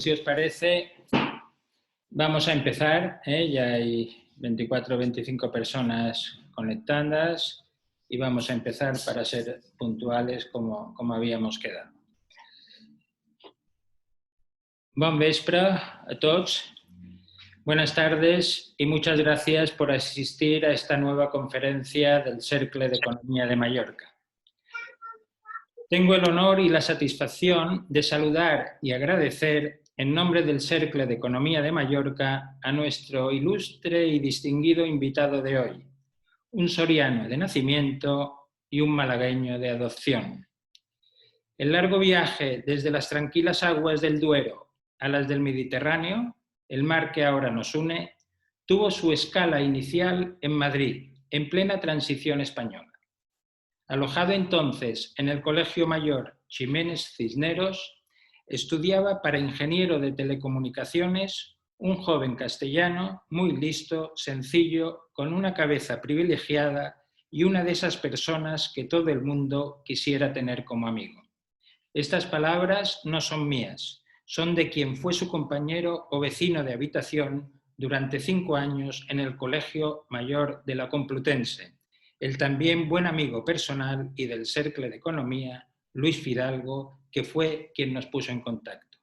Si os parece, vamos a empezar. Ya hay 24 o 25 personas conectadas y vamos a empezar para ser puntuales como habíamos quedado. Bon vespre a tots. Buenas tardes y muchas gracias por asistir a esta nueva conferencia del Cercle de Economía de Mallorca. Tengo el honor y la satisfacción de saludar y agradecer en nombre del Cercle de Economía de Mallorca a nuestro ilustre y distinguido invitado de hoy, un soriano de nacimiento y un malagueño de adopción. El largo viaje desde las tranquilas aguas del Duero a las del Mediterráneo, el mar que ahora nos une, tuvo su escala inicial en Madrid, en plena transición española. Alojado entonces en el Colegio Mayor Ximénez Cisneros, estudiaba para ingeniero de telecomunicaciones, un joven castellano muy listo, sencillo, con una cabeza privilegiada y una de esas personas que todo el mundo quisiera tener como amigo. Estas palabras no son mías, son de quien fue su compañero o vecino de habitación durante 5 años en el Colegio Mayor de la Complutense, el también buen amigo personal y del Cercle de Economía, Luis Fidalgo, que fue quien nos puso en contacto.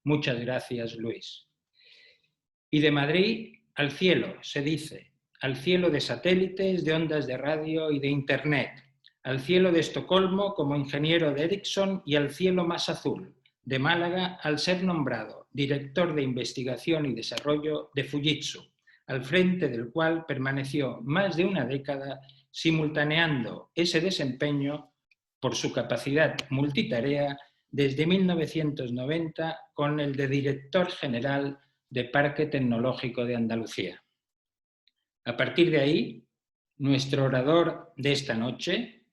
Muchas gracias, Luis. Y de Madrid al cielo, se dice, al cielo de satélites, de ondas de radio y de Internet, al cielo de Estocolmo como ingeniero de Ericsson y al cielo más azul, de Málaga, al ser nombrado director de investigación y desarrollo de Fujitsu, al frente del cual permaneció más de una década simultaneando ese desempeño por su capacidad multitarea desde 1990 con el de director general de Parque Tecnológico de Andalucía. A partir de ahí, nuestro orador de esta noche,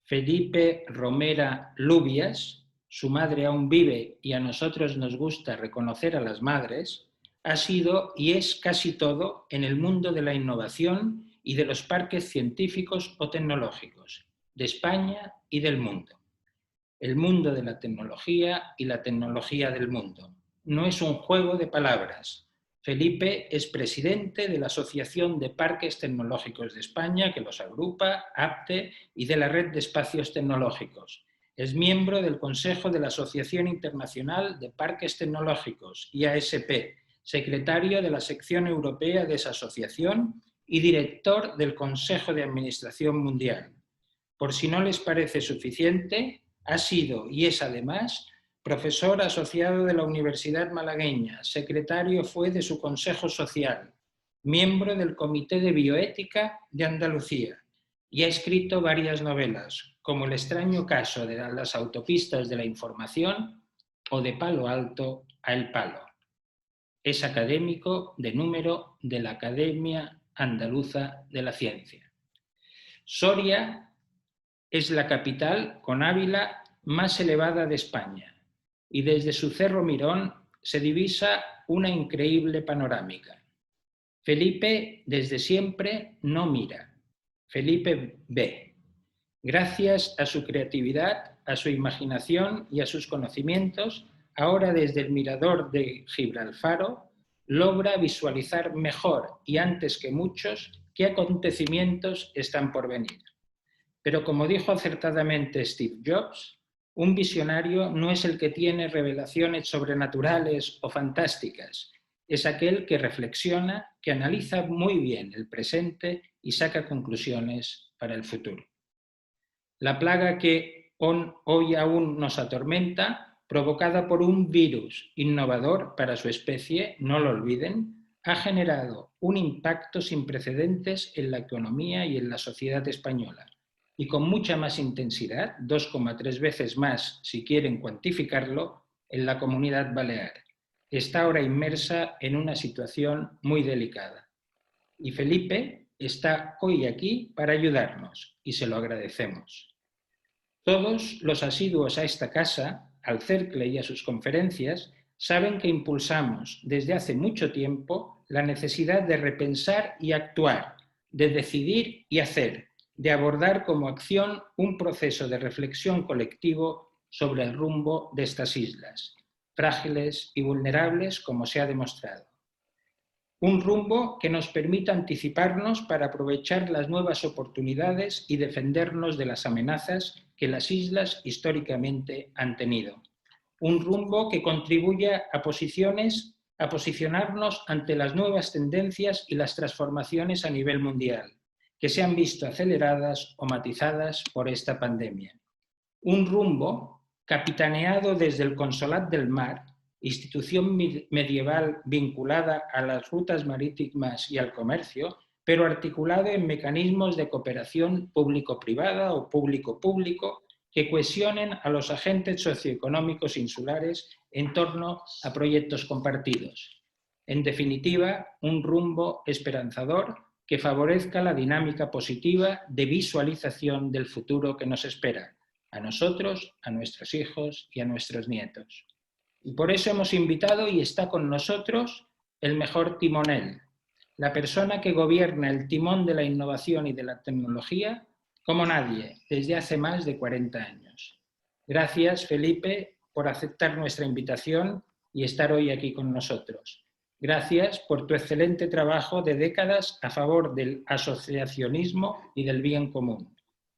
Felipe Romera Lubias, su madre aún vive y a nosotros nos gusta reconocer a las madres, ha sido y es casi todo en el mundo de la innovación y de los parques científicos o tecnológicos, de España y del mundo. El mundo de la tecnología y la tecnología del mundo. No es un juego de palabras. Felipe es presidente de la Asociación de Parques Tecnológicos de España, que los agrupa, APTE, y de la Red de Espacios Tecnológicos. Es miembro del Consejo de la Asociación Internacional de Parques Tecnológicos, IASP, secretario de la sección europea de esa asociación y director del Consejo de Administración Mundial. Por si no les parece suficiente, ha sido y es además profesor asociado de la Universidad Malagueña, secretario fue de su Consejo Social, miembro del Comité de Bioética de Andalucía y ha escrito varias novelas, como El extraño caso de las autopistas de la información o De Palo Alto a El Palo. Es académico de número de la Academia Andaluza de la Ciencia. Soria es la capital con Ávila más elevada de España y desde su Cerro Mirón se divisa una increíble panorámica. Felipe desde siempre no mira, Felipe ve. Gracias a su creatividad, a su imaginación y a sus conocimientos, ahora desde el mirador de Gibralfaro logra visualizar mejor y antes que muchos qué acontecimientos están por venir. Pero como dijo acertadamente Steve Jobs, un visionario no es el que tiene revelaciones sobrenaturales o fantásticas, es aquel que reflexiona, que analiza muy bien el presente y saca conclusiones para el futuro. La plaga que hoy aún nos atormenta, provocada por un virus innovador para su especie, no lo olviden, ha generado un impacto sin precedentes en la economía y en la sociedad española. Y con mucha más intensidad, 2,3 veces más, si quieren cuantificarlo, en la Comunidad Balear. Está ahora inmersa en una situación muy delicada. Y Felipe está hoy aquí para ayudarnos, y se lo agradecemos. Todos los asiduos a esta casa, al Cercle y a sus conferencias, saben que impulsamos desde hace mucho tiempo la necesidad de repensar y actuar, de decidir y hacer, de abordar como acción un proceso de reflexión colectivo sobre el rumbo de estas islas. frágiles y vulnerables, como se ha demostrado. Un rumbo que nos permita anticiparnos para aprovechar las nuevas oportunidades y defendernos de las amenazas que las islas históricamente han tenido. Un rumbo que contribuya a posicionarnos ante las nuevas tendencias y las transformaciones a nivel mundial, que se han visto aceleradas o matizadas por esta pandemia. Un rumbo capitaneado desde el Consolat del Mar, institución medieval vinculada a las rutas marítimas y al comercio, pero articulado en mecanismos de cooperación público-privada o público-público que cohesionen a los agentes socioeconómicos insulares en torno a proyectos compartidos. En definitiva, un rumbo esperanzador que favorezca la dinámica positiva de visualización del futuro que nos espera, a nosotros, a nuestros hijos y a nuestros nietos. Y por eso hemos invitado y está con nosotros el mejor timonel, la persona que gobierna el timón de la innovación y de la tecnología como nadie desde hace más de 40 años. Gracias, Felipe, por aceptar nuestra invitación y estar hoy aquí con nosotros. Gracias por tu excelente trabajo de décadas a favor del asociacionismo y del bien común.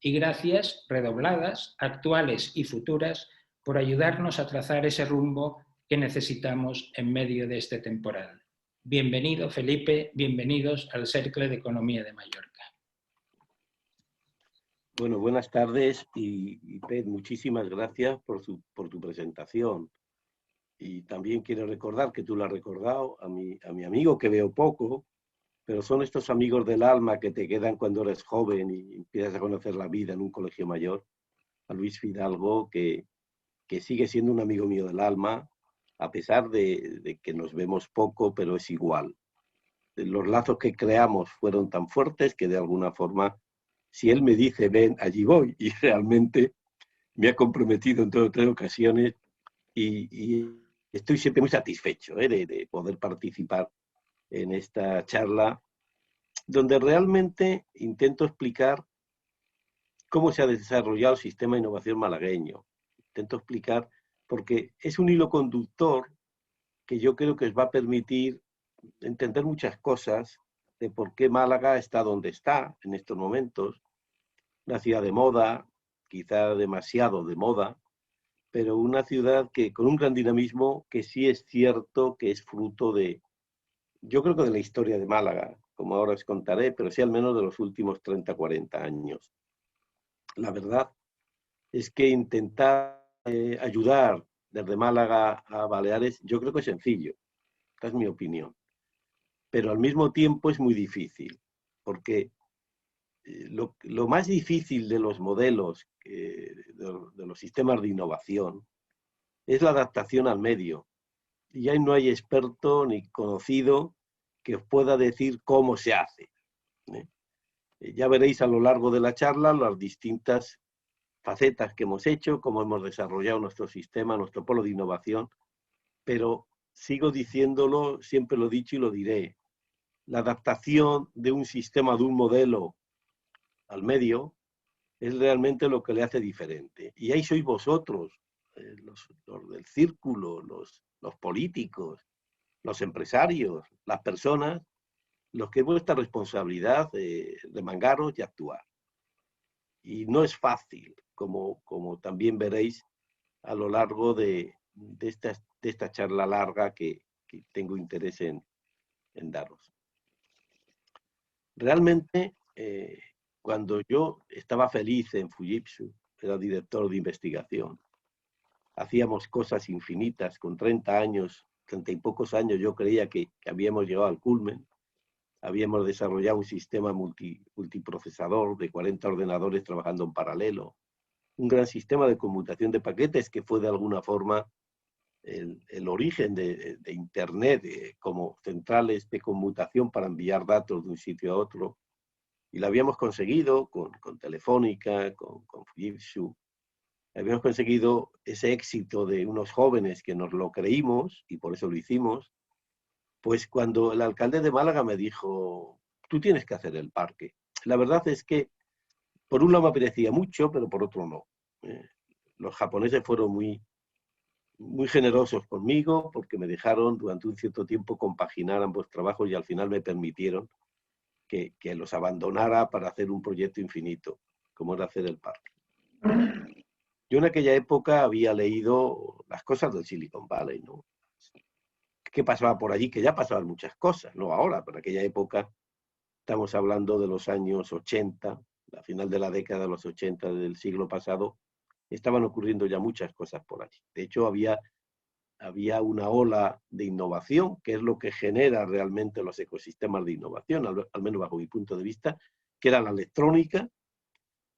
Y gracias, redobladas, actuales y futuras, por ayudarnos a trazar ese rumbo que necesitamos en medio de este temporal. Bienvenido, Felipe, bienvenidos al Cercle de Economía de Mallorca. Bueno, buenas tardes y Pet, muchísimas gracias por tu presentación. Y también quiero recordar que tú lo has recordado a mi amigo que veo poco, pero son estos amigos del alma que te quedan cuando eres joven y empiezas a conocer la vida en un colegio mayor. A Luis Fidalgo, que sigue siendo un amigo mío del alma, a pesar de que nos vemos poco, pero es igual. Los lazos que creamos fueron tan fuertes que de alguna forma, si él me dice ven, allí voy, y realmente me ha comprometido en 2 o 3 ocasiones y estoy siempre muy satisfecho de poder participar en esta charla, donde realmente intento explicar cómo se ha desarrollado el sistema de innovación malagueño. Intento explicar, porque es un hilo conductor que yo creo que os va a permitir entender muchas cosas de por qué Málaga está donde está en estos momentos. Una ciudad de moda, quizá demasiado de moda, pero una ciudad que con un gran dinamismo que sí es cierto que es fruto de, yo creo que de la historia de Málaga, como ahora os contaré, pero sí al menos de los últimos 30, 40 años. La verdad es que intentar ayudar desde Málaga a Baleares, yo creo que es sencillo. Esta es mi opinión. Pero al mismo tiempo es muy difícil, porque lo más difícil de los modelos, de los sistemas de innovación, es la adaptación al medio. Y ahí no hay experto ni conocido que os pueda decir cómo se hace. Ya veréis a lo largo de la charla las distintas facetas que hemos hecho, cómo hemos desarrollado nuestro sistema, nuestro polo de innovación, pero sigo diciéndolo, siempre lo he dicho y lo diré. La adaptación de un sistema, de un modelo al medio, es realmente lo que le hace diferente. Y ahí sois vosotros, los del círculo, los políticos, los empresarios, las personas, los que es vuestra responsabilidad de remangaros y actuar. Y no es fácil, como también veréis a lo largo de esta charla larga que tengo interés en daros. Realmente, cuando yo estaba feliz en Fujitsu, era director de investigación, hacíamos cosas infinitas, con 30 años, 30 y pocos años, yo creía que habíamos llegado al culmen, habíamos desarrollado un sistema multiprocesador de 40 ordenadores trabajando en paralelo, un gran sistema de conmutación de paquetes que fue de alguna forma el origen de Internet como centrales de conmutación para enviar datos de un sitio a otro. Y lo habíamos conseguido con Telefónica, con Fujitsu. Habíamos conseguido ese éxito de unos jóvenes que nos lo creímos y por eso lo hicimos. Pues cuando el alcalde de Málaga me dijo, tú tienes que hacer el parque. La verdad es que por un lado me apetecía mucho, pero por otro no. Los japoneses fueron muy muy generosos conmigo porque me dejaron durante un cierto tiempo compaginar ambos trabajos y al final me permitieron que los abandonara para hacer un proyecto infinito, como era hacer el parque. Yo en aquella época había leído las cosas del Silicon Valley, ¿no? ¿Qué pasaba por allí? Que ya pasaban muchas cosas, no ahora, pero en aquella época estamos hablando de los años 80, la final de la década de los 80 del siglo pasado, estaban ocurriendo ya muchas cosas por allí. De hecho, había una ola de innovación, que es lo que genera realmente los ecosistemas de innovación, al menos bajo mi punto de vista, que era la electrónica,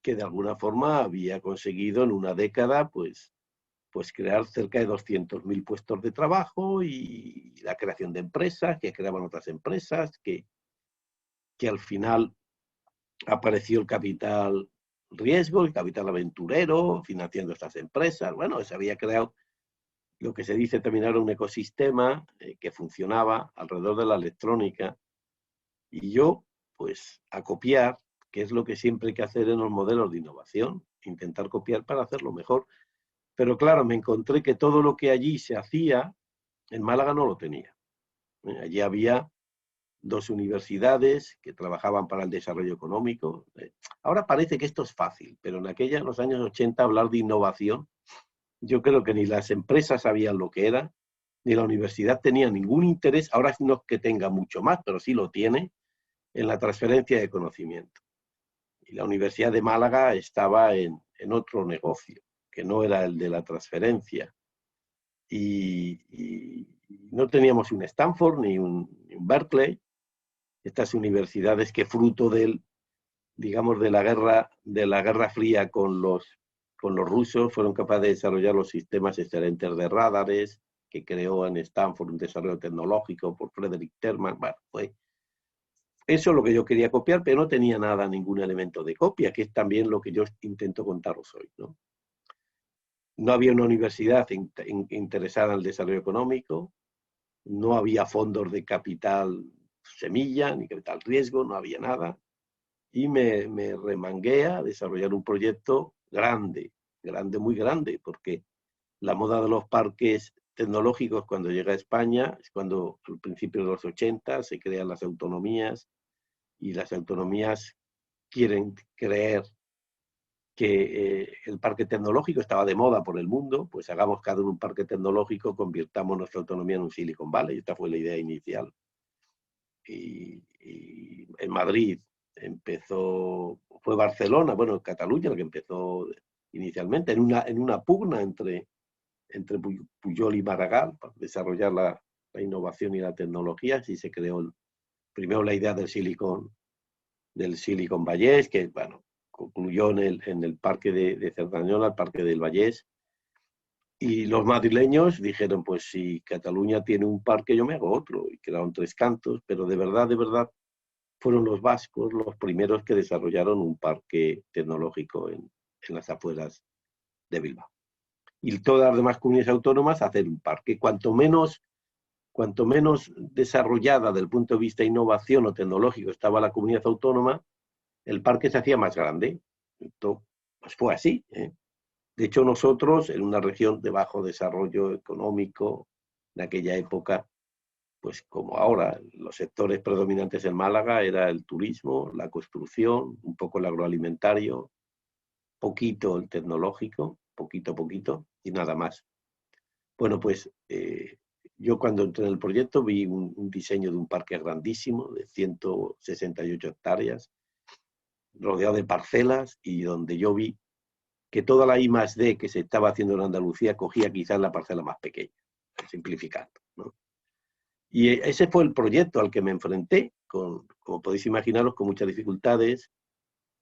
que de alguna forma había conseguido en una década pues crear cerca de 200.000 puestos de trabajo y la creación de empresas, que creaban otras empresas, que al final apareció el capital riesgo, el capital aventurero, financiando estas empresas. Bueno, se había creado lo que se dice también ahora un ecosistema que funcionaba alrededor de la electrónica. Y yo, pues, a copiar, que es lo que siempre hay que hacer en los modelos de innovación, intentar copiar para hacerlo mejor. Pero claro, me encontré que todo lo que allí se hacía, en Málaga no lo tenía. Allí había 2 universidades que trabajaban para el desarrollo económico. Ahora parece que esto es fácil, pero en los años 80, hablar de innovación, yo creo que ni las empresas sabían lo que era, ni la universidad tenía ningún interés, ahora no es que tenga mucho más, pero sí lo tiene, en la transferencia de conocimiento. Y la Universidad de Málaga estaba en otro negocio, que no era el de la transferencia. Y no teníamos un Stanford ni un Berkeley, estas universidades que fruto digamos, de la Guerra Fría con los rusos fueron capaces de desarrollar los sistemas excelentes de radares, que creó en Stanford un desarrollo tecnológico por Frederick Terman. Bueno, fue eso lo que yo quería copiar, pero no tenía nada, ningún elemento de copia, que es también lo que yo intento contaros hoy, ¿no? No había una universidad interesada en el desarrollo económico, no había fondos de capital semilla, ni capital riesgo, no había nada. Y me remangué a desarrollar un proyecto grande, muy grande, porque la moda de los parques tecnológicos cuando llega a España es cuando al principio de los 80 se crean las autonomías y las autonomías quieren creer que el parque tecnológico estaba de moda por el mundo, pues hagamos cada uno un parque tecnológico, convirtamos nuestra autonomía en un Silicon Valley. Esta fue la idea inicial. Y en Madrid fue Barcelona, bueno, Cataluña, la que empezó inicialmente, en una pugna entre Pujol y Maragall para desarrollar la innovación y la tecnología. Así se creó primero la idea del Silicon Vallès, que bueno, concluyó en el parque de Cerdanyola, el parque del Vallès. Y los madrileños dijeron, pues si Cataluña tiene un parque, yo me hago otro. Y quedaron 3 cantos, pero de verdad, fueron los vascos los primeros que desarrollaron un parque tecnológico en las afueras de Bilbao. Y todas las demás comunidades autónomas hacen un parque. Cuanto menos desarrollada desde el punto de vista de innovación o tecnológico estaba la comunidad autónoma, el parque se hacía más grande. Esto pues fue así, ¿eh? De hecho, nosotros, en una región de bajo desarrollo económico, en aquella época, pues como ahora, los sectores predominantes en Málaga era el turismo, la construcción, un poco el agroalimentario, poquito el tecnológico, poquito, y nada más. Bueno, pues yo cuando entré en el proyecto vi un diseño de un parque grandísimo, de 168 hectáreas, rodeado de parcelas, y donde yo vi que toda la I+D que se estaba haciendo en Andalucía cogía quizás la parcela más pequeña, simplificando, ¿no? Y ese fue el proyecto al que me enfrenté, como podéis imaginaros, con muchas dificultades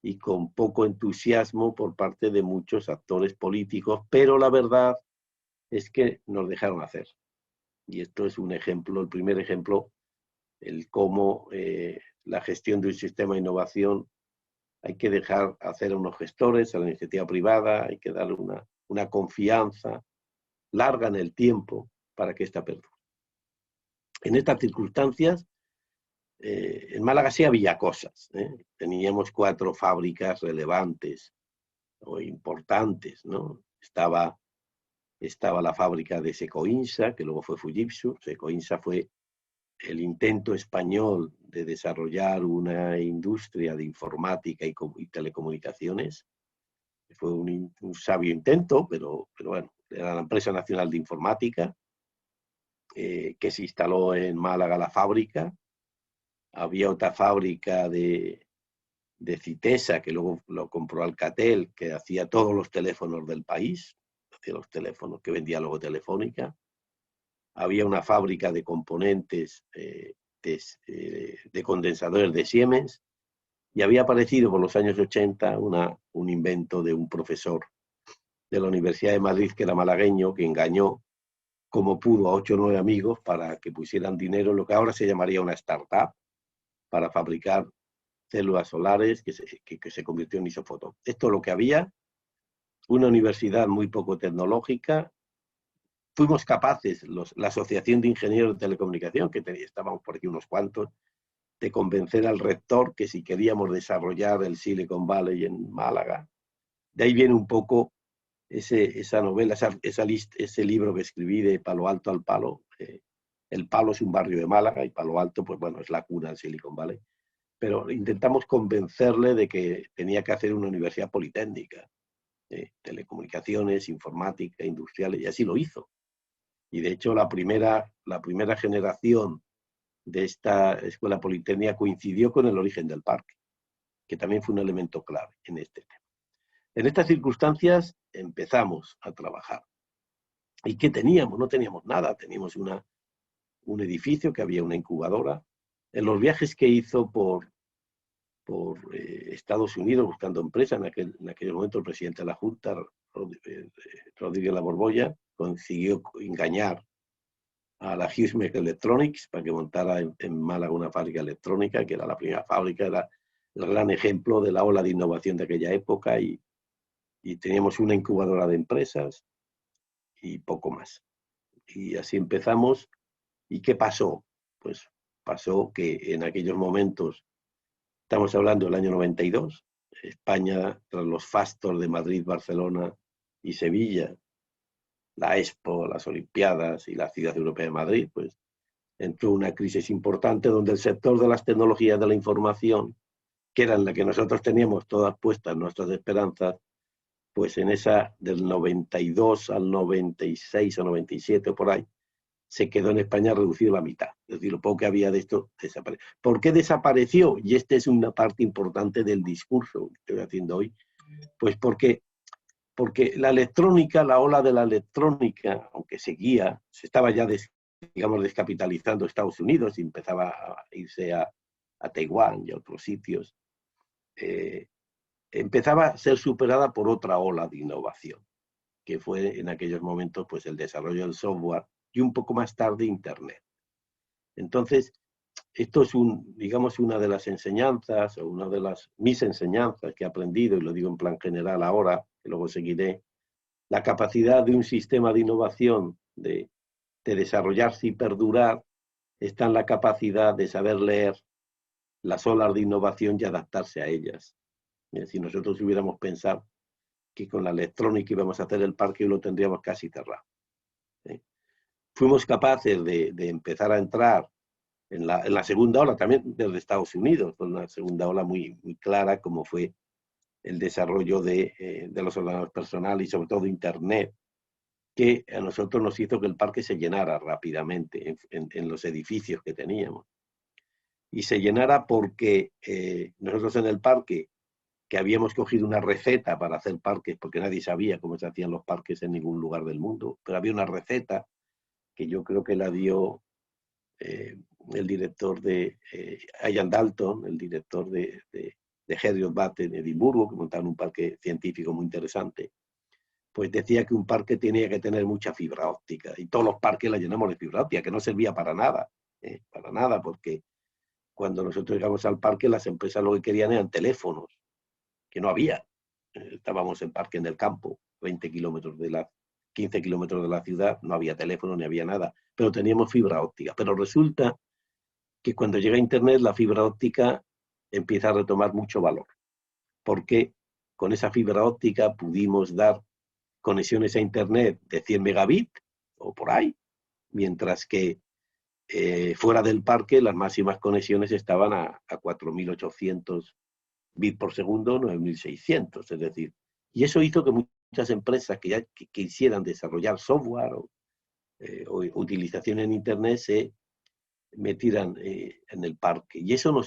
y con poco entusiasmo por parte de muchos actores políticos, pero la verdad es que nos dejaron hacer. Y esto es un ejemplo, el primer ejemplo, el cómo la gestión de un sistema de innovación hay que dejar hacer a unos gestores, a la iniciativa privada, hay que darle una confianza larga en el tiempo para que ésta perdure. En estas circunstancias, en Málaga sí había cosas, ¿eh? Teníamos 4 fábricas relevantes o importantes, ¿no? Estaba estaba la fábrica de Secoinsa, que luego fue Fujitsu. Secoinsa fue el intento español de desarrollar una industria de informática y telecomunicaciones. Fue un sabio intento, pero bueno, era la empresa nacional de informática, que se instaló en Málaga la fábrica. Había otra fábrica de Citesa, que luego lo compró Alcatel, que hacía todos los teléfonos del país, hacía los teléfonos que vendía luego Telefónica. Había una fábrica de componentes de condensadores de Siemens, y había aparecido por los años 80 un invento de un profesor de la Universidad de Madrid, que era malagueño, que engañó como pudo a 8 o 9 amigos para que pusieran dinero en lo que ahora se llamaría una startup, para fabricar células solares, que se convirtió en Isofoto. Esto es lo que había, una universidad muy poco tecnológica. Fuimos capaces, la Asociación de Ingenieros de Telecomunicación, que estábamos por aquí unos cuantos, de convencer al rector que si queríamos desarrollar el Silicon Valley en Málaga. De ahí viene un poco esa novela, ese libro que escribí de Palo Alto al Palo. El Palo es un barrio de Málaga y Palo Alto, pues bueno, es la cuna del Silicon Valley. Pero intentamos convencerle de que tenía que hacer una universidad politécnica, telecomunicaciones, informática, industriales, y así lo hizo. Y de hecho la primera generación de esta escuela politécnica coincidió con el origen del parque, que también fue un elemento clave en este tema. En estas circunstancias empezamos a trabajar. ¿Y qué teníamos? No teníamos nada, teníamos un edificio que había una incubadora. En los viajes que hizo por Estados Unidos buscando empresa, en aquel momento el presidente de la Junta, Rodríguez La Borbolla, consiguió engañar a la Hughes Electronics para que montara en Málaga una fábrica electrónica, que era la primera fábrica, era el gran ejemplo de la ola de innovación de aquella época, y teníamos una incubadora de empresas y poco más. Y así empezamos. ¿Y qué pasó? Pues pasó que en aquellos momentos, estamos hablando del año 92, España, tras los fastos de Madrid, Barcelona y Sevilla, la Expo, las Olimpiadas y la Ciudad Europea de Madrid, pues entró una crisis importante donde el sector de las tecnologías de la información, que era en la que nosotros teníamos todas puestas nuestras esperanzas, pues en esa del 92 al 96 o 97 o por ahí, se quedó en España reducido a la mitad. Es decir, lo poco que había de esto desapareció. ¿Por qué desapareció? Y esta es una parte importante del discurso que estoy haciendo hoy. Pues porque la electrónica, la ola de la electrónica, aunque seguía, se estaba ya, descapitalizando Estados Unidos y empezaba a irse a Taiwán y a otros sitios, empezaba a ser superada por otra ola de innovación, que fue en aquellos momentos pues el desarrollo del software y un poco más tarde Internet. Entonces, esto es una de las enseñanzas, o una de mis enseñanzas que he aprendido, y lo digo en plan general ahora, que luego seguiré. La capacidad de un sistema de innovación, de desarrollarse y perdurar, está en la capacidad de saber leer las olas de innovación y adaptarse a ellas. Si nosotros hubiéramos pensado que con la electrónica íbamos a hacer el parque, lo tendríamos casi cerrado. Fuimos capaces de empezar a entrar en la segunda ola, también desde Estados Unidos, con una segunda ola muy, muy clara, como fue el desarrollo de los ordenadores personales y sobre todo Internet, que a nosotros nos hizo que el parque se llenara rápidamente en los edificios que teníamos. Y se llenara porque nosotros en el parque, que habíamos cogido una receta para hacer parques, porque nadie sabía cómo se hacían los parques en ningún lugar del mundo, pero había una receta que yo creo que la dio el director de Ian Dalton, el director de Heriot-Watt en Edimburgo, que montaron un parque científico muy interesante. Pues decía que un parque tenía que tener mucha fibra óptica, y todos los parques la llenamos de fibra óptica, que no servía para nada, porque cuando nosotros llegamos al parque, las empresas lo que querían eran teléfonos, que no había. Estábamos en parque en el campo, 15 kilómetros de la ciudad, no había teléfono ni había nada, pero teníamos fibra óptica. Pero resulta que cuando llega Internet, la fibra óptica empieza a retomar mucho valor, porque con esa fibra óptica pudimos dar conexiones a Internet de 100 megabits o por ahí, mientras que fuera del parque las máximas conexiones estaban a 4.800 bits por segundo, 9.600, es decir, y eso hizo que muchas empresas que ya quisieran desarrollar software o utilización en Internet se metieran en el parque. Y eso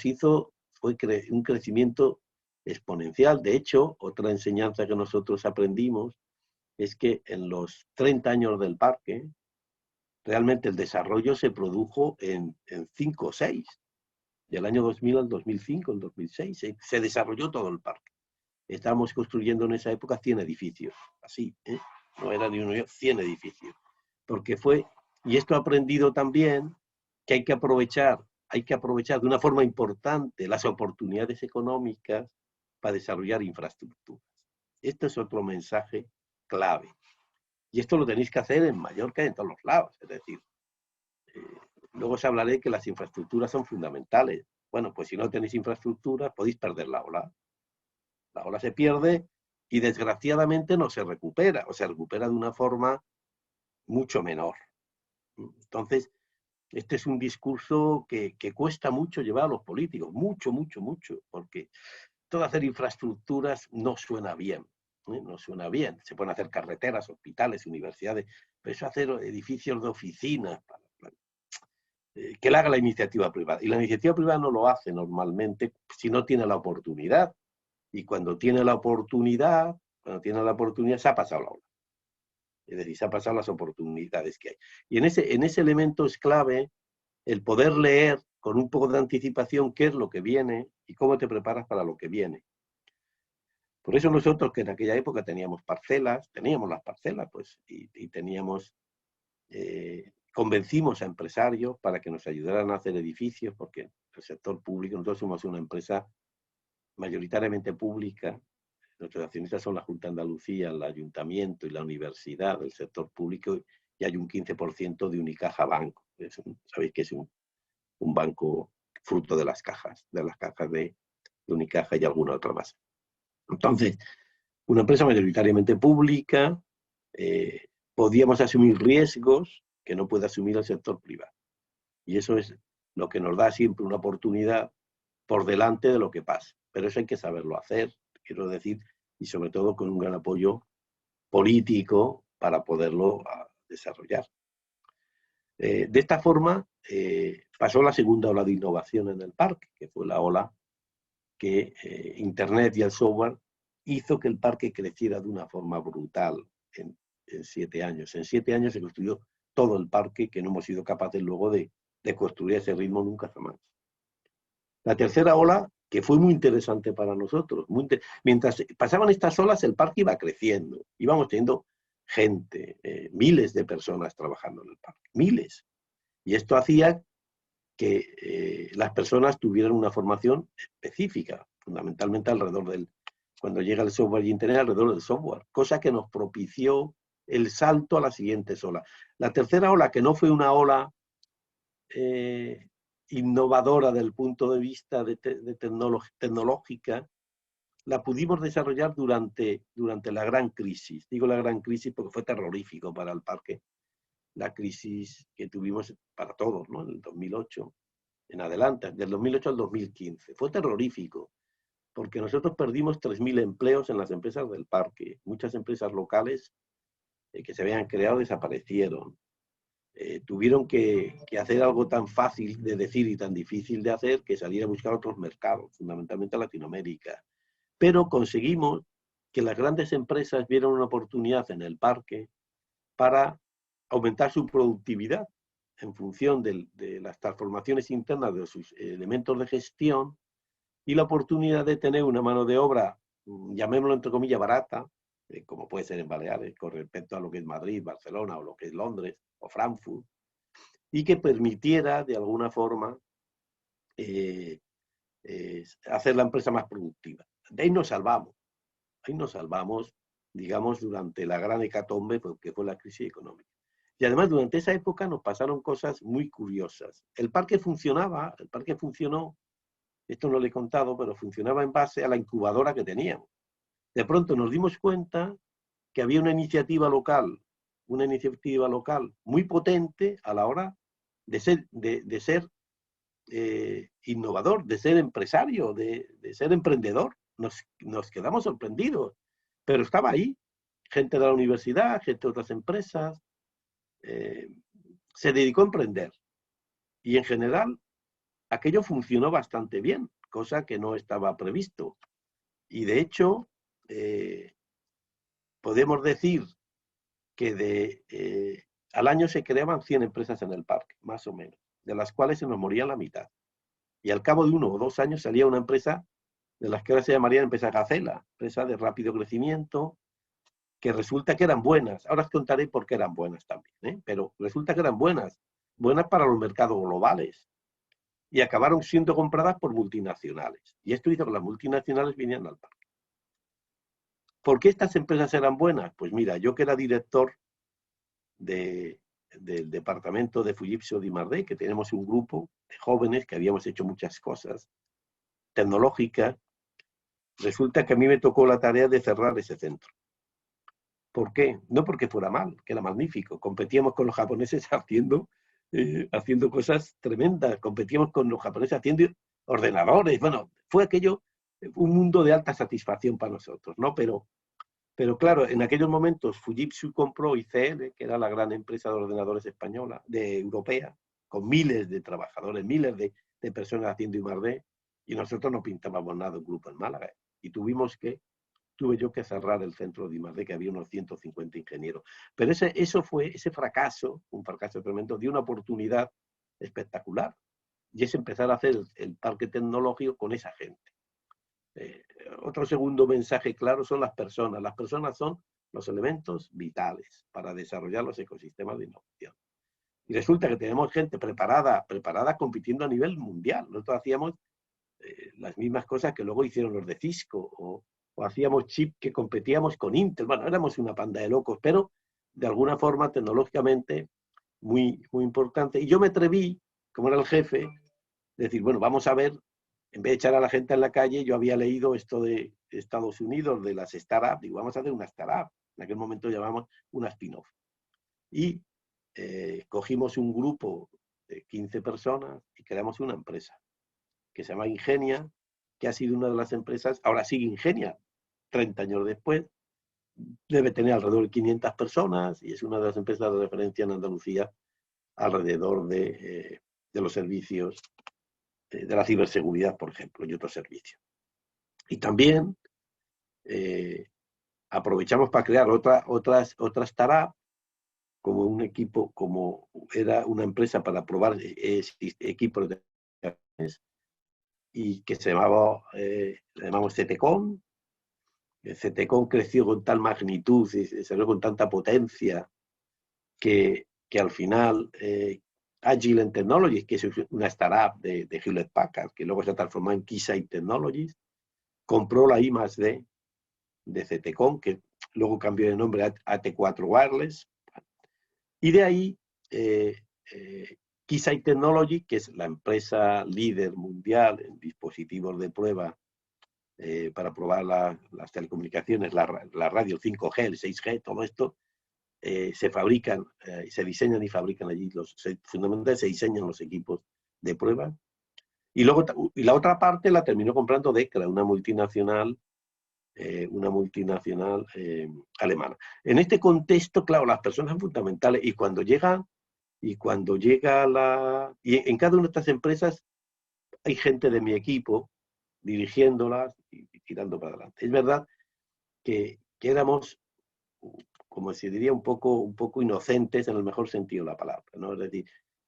fue un crecimiento exponencial. De hecho, otra enseñanza que nosotros aprendimos es que en los 30 años del parque, realmente el desarrollo se produjo en 5 o 6. Del año 2000 al 2005, el 2006, se desarrolló todo el parque. Estábamos construyendo en esa época 100 edificios, así, no era ni uno, 100 edificios. Porque y esto he aprendido también, que hay que aprovechar de una forma importante las oportunidades económicas para desarrollar infraestructuras. Este es otro mensaje clave. Y esto lo tenéis que hacer en Mallorca y en todos los lados. Es decir, luego os hablaré de que las infraestructuras son fundamentales. Bueno, pues si no tenéis infraestructuras, podéis perder la ola. La ola se pierde y desgraciadamente no se recupera, o se recupera de una forma mucho menor. Entonces, este es un discurso que cuesta mucho llevar a los políticos, mucho, porque todo hacer infraestructuras no suena bien. No suena bien. Se pueden hacer carreteras, hospitales, universidades, pero eso hacer edificios de oficinas, que lo haga la iniciativa privada. Y la iniciativa privada no lo hace normalmente si no tiene la oportunidad. Y cuando tiene la oportunidad, se ha pasado la ola. Es decir, se han pasado las oportunidades que hay. Y en ese elemento es clave el poder leer con un poco de anticipación qué es lo que viene y cómo te preparas para lo que viene. Por eso nosotros, que en aquella época teníamos las parcelas, pues, y teníamos, convencimos a empresarios para que nos ayudaran a hacer edificios, porque el sector público, nosotros somos una empresa mayoritariamente pública. Nuestros accionistas son la Junta de Andalucía, el Ayuntamiento y la Universidad del sector público, y hay un 15% de Unicaja Banco. Sabéis que es un banco fruto de las cajas de Unicaja y alguna otra más. Entonces, una empresa mayoritariamente pública, podíamos asumir riesgos que no puede asumir el sector privado. Y eso es lo que nos da siempre una oportunidad por delante de lo que pasa. Pero eso hay que saberlo hacer, quiero decir, y sobre todo con un gran apoyo político para poderlo desarrollar. De esta forma, pasó la segunda ola de innovación en el parque, que fue la ola que Internet y el software hizo que el parque creciera de una forma brutal en 7 años. En 7 años se construyó todo el parque, que no hemos sido capaces luego de construir a ese ritmo nunca jamás. La tercera ola, que fue muy interesante para nosotros, mientras pasaban estas olas, el parque iba creciendo, íbamos teniendo gente, miles de personas trabajando en el parque, miles. Y esto hacía que las personas tuvieran una formación específica, fundamentalmente cuando llega el software y Internet, alrededor del software, cosa que nos propició el salto a la siguiente ola. La tercera ola, que no fue una ola innovadora del punto de vista de tecnológica, la pudimos desarrollar durante la gran crisis. Digo la gran crisis porque fue terrorífico para el parque. La crisis que tuvimos para todos, ¿no? En el 2008 en adelante, del 2008 al 2015. Fue terrorífico, porque nosotros perdimos 3.000 empleos en las empresas del parque. Muchas empresas locales que se habían creado desaparecieron. Tuvieron que hacer algo tan fácil de decir y tan difícil de hacer que salir a buscar otros mercados, fundamentalmente Latinoamérica. Pero conseguimos que las grandes empresas vieran una oportunidad en el parque para aumentar su productividad en función de las transformaciones internas de sus elementos de gestión y la oportunidad de tener una mano de obra, llamémoslo entre comillas, barata, como puede ser en Baleares, con respecto a lo que es Madrid, Barcelona o lo que es Londres o Frankfurt, y que permitiera de alguna forma hacer la empresa más productiva. De ahí nos salvamos, digamos, durante la gran hecatombe que fue la crisis económica. Y además durante esa época nos pasaron cosas muy curiosas. El parque funcionó, esto no lo he contado, pero funcionaba en base a la incubadora que teníamos. De pronto nos dimos cuenta que había una iniciativa local muy potente a la hora de ser innovador, de ser empresario, de ser emprendedor. Nos quedamos sorprendidos, pero estaba ahí, gente de la universidad, gente de otras empresas, se dedicó a emprender. Y en general, aquello funcionó bastante bien, cosa que no estaba previsto. Y de hecho, podemos decir que al año se creaban 100 empresas en el parque, más o menos, de las cuales se nos moría la mitad. Y al cabo de 1 o 2 años salía una empresa de las que ahora se llamaría empresa Gacela, empresa de rápido crecimiento, que resulta que eran buenas. Ahora os contaré por qué eran buenas también, ¿eh? Pero resulta que eran buenas para los mercados globales. Y acabaron siendo compradas por multinacionales. Y esto hizo que las multinacionales vinieran al parque. ¿Por qué estas empresas eran buenas? Pues mira, yo que era director del departamento de Fujitsu de Imardé, que tenemos un grupo de jóvenes que habíamos hecho muchas cosas tecnológicas, resulta que a mí me tocó la tarea de cerrar ese centro. ¿Por qué? No porque fuera mal, que era magnífico. Competíamos con los japoneses haciendo cosas tremendas. Competíamos con los japoneses haciendo ordenadores. Bueno, fue aquello un mundo de alta satisfacción para nosotros, ¿no? Pero claro, en aquellos momentos Fujitsu compró ICL, que era la gran empresa de ordenadores española, europea, con miles de trabajadores, miles de personas haciendo I+D, y nosotros no pintábamos nada un grupo en Málaga. Y tuve yo que cerrar el centro de I+D, que había unos 150 ingenieros. Pero ese fracaso, un fracaso tremendo, dio una oportunidad espectacular. Y es empezar a hacer el parque tecnológico con esa gente. Otro segundo mensaje claro son las personas. Las personas son los elementos vitales para desarrollar los ecosistemas de innovación. Y resulta que tenemos gente preparada compitiendo a nivel mundial. Nosotros hacíamos las mismas cosas que luego hicieron los de Cisco, o hacíamos chip que competíamos con Intel. Bueno, éramos una panda de locos, pero de alguna forma tecnológicamente muy, muy importante. Y yo me atreví, como era el jefe, decir, bueno, vamos a ver, en vez de echar a la gente en la calle, yo había leído esto de Estados Unidos, de las startups, digo, vamos a hacer una startup. En aquel momento llamamos una spin-off. Y cogimos un grupo de 15 personas y creamos una empresa que se llama Ingenia, que ha sido una de las empresas, ahora sigue Ingenia, 30 años después, debe tener alrededor de 500 personas y es una de las empresas de referencia en Andalucía alrededor de los servicios de la ciberseguridad, por ejemplo, y otros servicios. Y también aprovechamos para crear otras startups, como un equipo, como era una empresa para probar equipos de y que se llamamos CTCON. CTCON creció con tal magnitud y se salió con tanta potencia que al final Agile Technologies, que es una startup de Hewlett Packard, que luego se transformó en Keysight Technologies, compró la I+D de CTCON, que luego cambió de nombre a AT4 Wireless, y de ahí Keysight Technologies, que es la empresa líder mundial en dispositivos de prueba para probar las telecomunicaciones, la radio 5G, el 6G, todo esto, se fabrican, se diseñan y fabrican allí, fundamentalmente se diseñan los equipos de prueba. Y la otra parte la terminó comprando DEKRA, una multinacional alemana. En este contexto, claro, las personas son fundamentales y cuando llega y en cada una de estas empresas hay gente de mi equipo dirigiéndolas y tirando para adelante. Es verdad que éramos, como se diría, un poco inocentes en el mejor sentido de la palabra, ¿no? Es decir,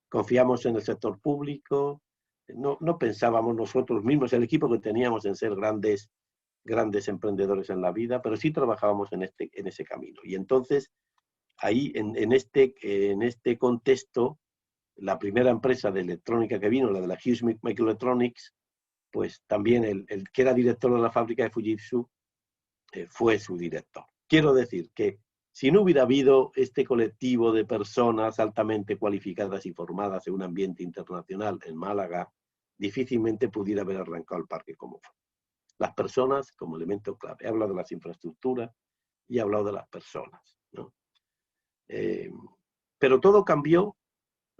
confiamos en el sector público, no pensábamos nosotros mismos, el equipo que teníamos, en ser grandes emprendedores en la vida, pero sí trabajábamos en ese camino. Y entonces, ahí, en este contexto, la primera empresa de electrónica que vino, la de la Hughes Microelectronics, pues también el que era director de la fábrica de Fujitsu fue su director. Quiero decir que si no hubiera habido este colectivo de personas altamente cualificadas y formadas en un ambiente internacional en Málaga, difícilmente pudiera haber arrancado el parque como fue. Las personas como elemento clave. He hablado de las infraestructuras y he hablado de las personas, ¿no? Pero todo cambió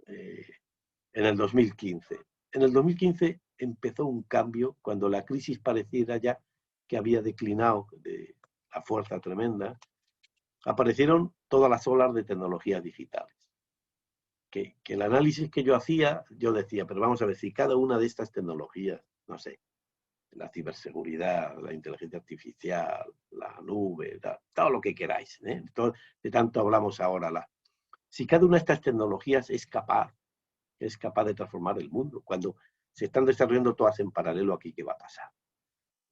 en el 2015. En el 2015 empezó un cambio cuando la crisis pareciera ya que había declinado de la fuerza tremenda. Aparecieron todas las olas de tecnologías digitales. Que el análisis que yo hacía, yo decía, pero vamos a ver, si cada una de estas tecnologías, no sé, la ciberseguridad, la inteligencia artificial, la nube, todo lo que queráis, todo, de tanto hablamos ahora, si cada una de estas tecnologías es capaz de transformar el mundo, cuando se están desarrollando todas en paralelo, aquí, ¿qué va a pasar?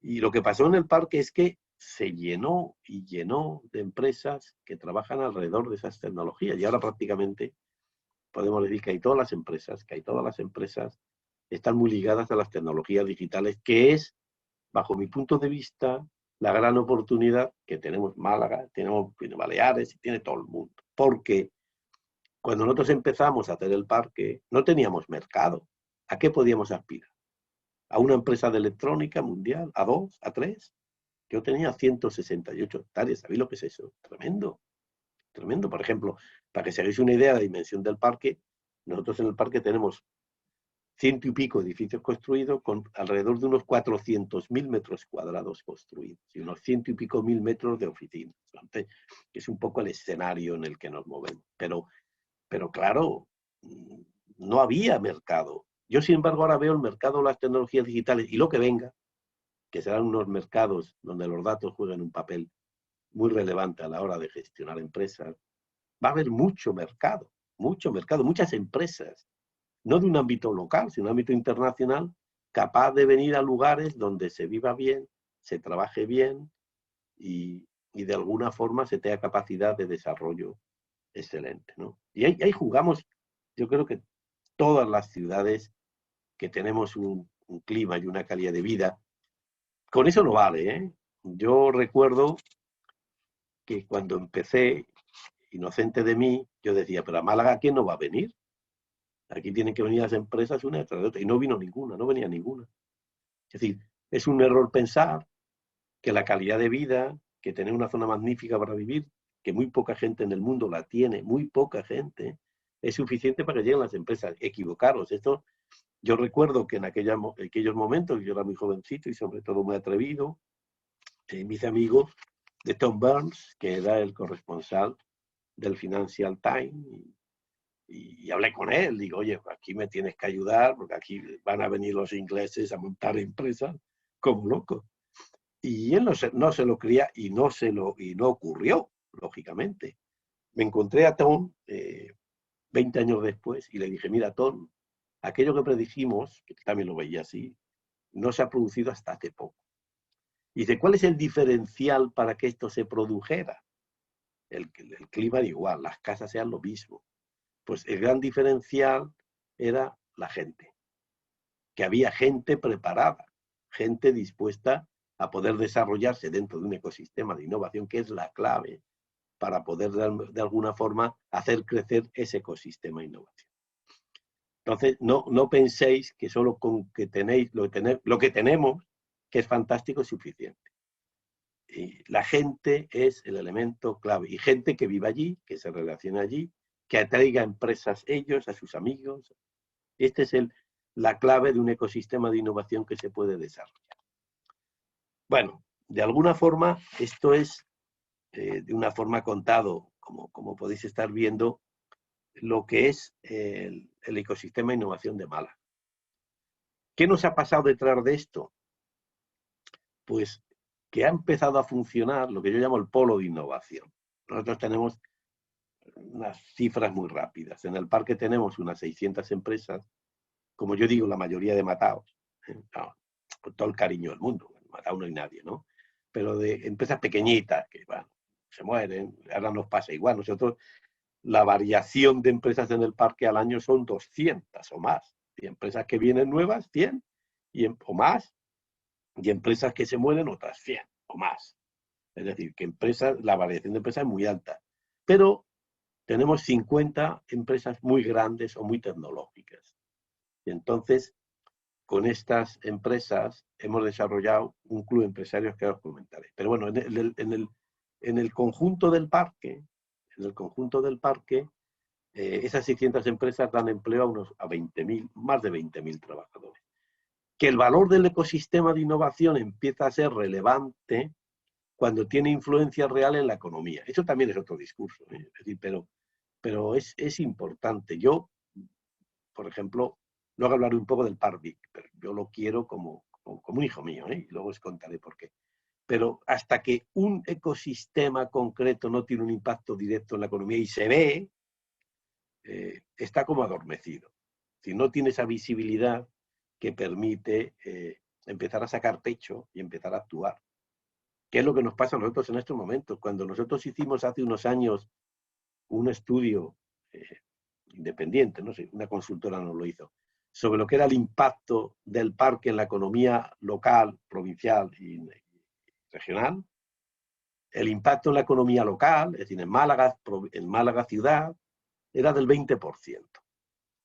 Y lo que pasó en el parque es que se llenó y llenó de empresas que trabajan alrededor de esas tecnologías. Y ahora prácticamente podemos decir que hay todas las empresas están muy ligadas a las tecnologías digitales, que es, bajo mi punto de vista, la gran oportunidad que tenemos Málaga, tenemos Baleares y tiene todo el mundo. Porque cuando nosotros empezamos a hacer el parque, no teníamos mercado. ¿A qué podíamos aspirar? ¿A una empresa de electrónica mundial? ¿A 2? ¿A 3? Yo tenía 168 hectáreas. ¿Sabéis lo que es eso? Tremendo. Tremendo. Por ejemplo, para que se hagáis una idea de la dimensión del parque, nosotros en el parque tenemos 100 y pico edificios construidos con alrededor de unos 400.000 metros cuadrados construidos y unos 100 y pico mil metros de oficinas. Entonces, es un poco el escenario en el que nos movemos. Pero claro, no había mercado. Yo, sin embargo, ahora veo el mercado de las tecnologías digitales y lo que venga, que serán unos mercados donde los datos juegan un papel muy relevante a la hora de gestionar empresas. Va a haber mucho mercado, muchas empresas, no de un ámbito local, sino de un ámbito internacional, capaz de venir a lugares donde se viva bien, se trabaje bien y de alguna forma se tenga capacidad de desarrollo excelente, ¿no? Y ahí jugamos, yo creo que todas las ciudades que tenemos un clima y una calidad de vida, con eso no vale, ¿eh? Yo recuerdo que cuando empecé, inocente de mí, yo decía, pero a Málaga, ¿quién no va a venir? Aquí tienen que venir las empresas una detrás de otra. Y no vino ninguna, no venía ninguna. Es decir, es un error pensar que la calidad de vida, que tener una zona magnífica para vivir, que muy poca gente en el mundo la tiene, muy poca gente, es suficiente para que lleguen las empresas. Equivocaros. Esto, yo recuerdo que en aquellos momentos, yo era muy jovencito y sobre todo muy atrevido, mis amigos de Tom Burns, que era el corresponsal del Financial Times, y hablé con él, digo, oye, aquí me tienes que ayudar, porque aquí van a venir los ingleses a montar empresas como locos. Y él no se lo creía y no ocurrió, lógicamente. Me encontré a Tom 20 años después y le dije, mira, Tom, aquello que predijimos, que también lo veía así, no se ha producido hasta hace poco. Y dice, ¿cuál es el diferencial para que esto se produjera? El clima era igual, las casas eran lo mismo. Pues el gran diferencial era la gente, que había gente preparada, gente dispuesta a poder desarrollarse dentro de un ecosistema de innovación, que es la clave para poder de alguna forma hacer crecer ese ecosistema de innovación. Entonces, no penséis que solo con que tenéis lo que tenemos, que es fantástico, es suficiente. Y la gente es el elemento clave. Y gente que vive allí, que se relaciona allí, que atraiga empresas ellos, a sus amigos. Esta es la clave de un ecosistema de innovación que se puede desarrollar. Bueno, de alguna forma, esto es, de una forma contado, como podéis estar viendo, lo que es el ecosistema de innovación de Málaga. ¿Qué nos ha pasado detrás de esto? Pues que ha empezado a funcionar lo que yo llamo el polo de innovación. Nosotros tenemos unas cifras muy rápidas. En el parque tenemos unas 600 empresas, como yo digo, la mayoría de mataos, no, con todo el cariño del mundo, matado no hay nadie, ¿no? Pero de empresas pequeñitas que, bueno, se mueren, ahora nos pasa igual. Nosotros, la variación de empresas en el parque al año son 200 o más. Y empresas que vienen nuevas, 100 o más, y empresas que se mueren, otras 100 o más. Es decir, que la variación de empresas es muy alta. Pero tenemos 50 empresas muy grandes o muy tecnológicas. Y entonces, con estas empresas hemos desarrollado un club de empresarios que os comentaré. Pero bueno, en en el conjunto del parque, esas 600 empresas dan empleo a 20.000, más de 20.000 trabajadores. Que el valor del ecosistema de innovación empieza a ser relevante cuando tiene influencia real en la economía. Eso también es otro discurso, ¿eh? Es decir, pero es importante. Yo, por ejemplo, luego hablaré un poco del Parvic, pero yo lo quiero como un hijo mío, ¿eh? Y luego os contaré por qué. Pero hasta que un ecosistema concreto no tiene un impacto directo en la economía y se ve, está como adormecido. Si no tiene esa visibilidad que permite empezar a sacar pecho y empezar a actuar. ¿Qué es lo que nos pasa a nosotros en estos momentos? Cuando nosotros hicimos hace unos años un estudio independiente, no sé, una consultora nos lo hizo, sobre lo que era el impacto del parque en la economía local, provincial y regional, el impacto en la economía local, es decir, en Málaga ciudad, era del 20%,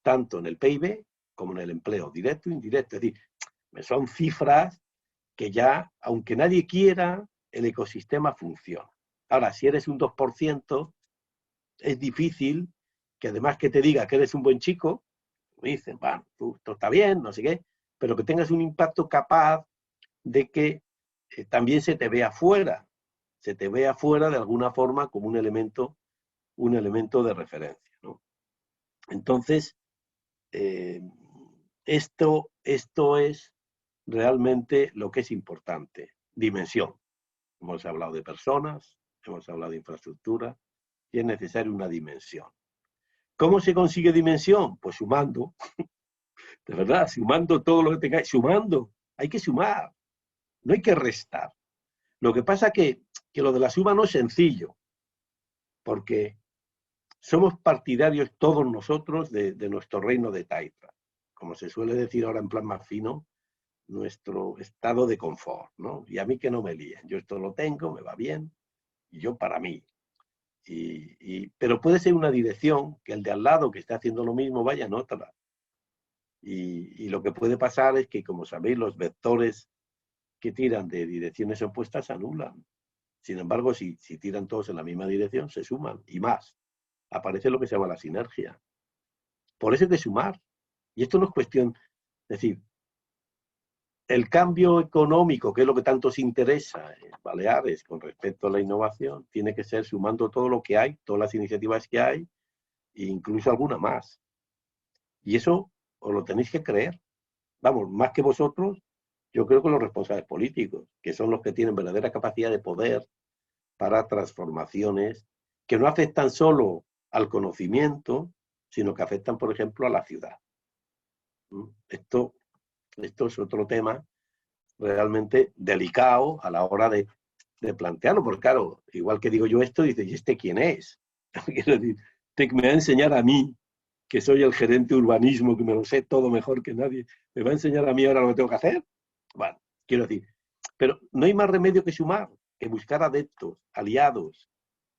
tanto en el PIB como en el empleo, directo e indirecto. Es decir, son cifras que ya, aunque nadie quiera, el ecosistema funciona. Ahora, si eres un 2%, es difícil que además que te diga que eres un buen chico, me dicen, bueno, esto está bien, no sé qué, pero que tengas un impacto capaz de que también se te vea fuera de alguna forma como un elemento de referencia, ¿no? Entonces, esto es realmente lo que es importante. Dimensión. Hemos hablado de personas, hemos hablado de infraestructura, y es necesaria una dimensión. ¿Cómo se consigue dimensión? Pues sumando, de verdad, sumando todo lo que tengáis, sumando. Hay que sumar, no hay que restar. Lo que pasa que lo de la suma no es sencillo, porque somos partidarios todos nosotros de nuestro reino de Taitra. Como se suele decir ahora en plan más fino, nuestro estado de confort, ¿no? Y a mí que no me líen. Yo esto lo tengo, me va bien, y yo para mí. Pero puede ser una dirección que el de al lado que está haciendo lo mismo vaya en otra. Y lo que puede pasar es que, como sabéis, los vectores que tiran de direcciones opuestas se anulan. Sin embargo, si tiran todos en la misma dirección, se suman y más. Aparece lo que se llama la sinergia. Por eso hay que sumar. Y esto no es cuestión, es decir, el cambio económico, que es lo que tanto os interesa en Baleares con respecto a la innovación, tiene que ser sumando todo lo que hay, todas las iniciativas que hay, e incluso alguna más. Y eso os lo tenéis que creer. Vamos, más que vosotros, yo creo que los responsables políticos, que son los que tienen verdadera capacidad de poder para transformaciones que no afectan solo al conocimiento, sino que afectan, por ejemplo, a la ciudad. Esto es otro tema realmente delicado a la hora de plantearlo, porque claro, igual que digo yo esto, dice, ¿y este quién es? Quiero decir, me va a enseñar a mí, que soy el gerente de urbanismo, que me lo sé todo mejor que nadie, ¿me va a enseñar a mí ahora lo que tengo que hacer? Bueno, quiero decir, pero no hay más remedio que sumar, que buscar adeptos, aliados,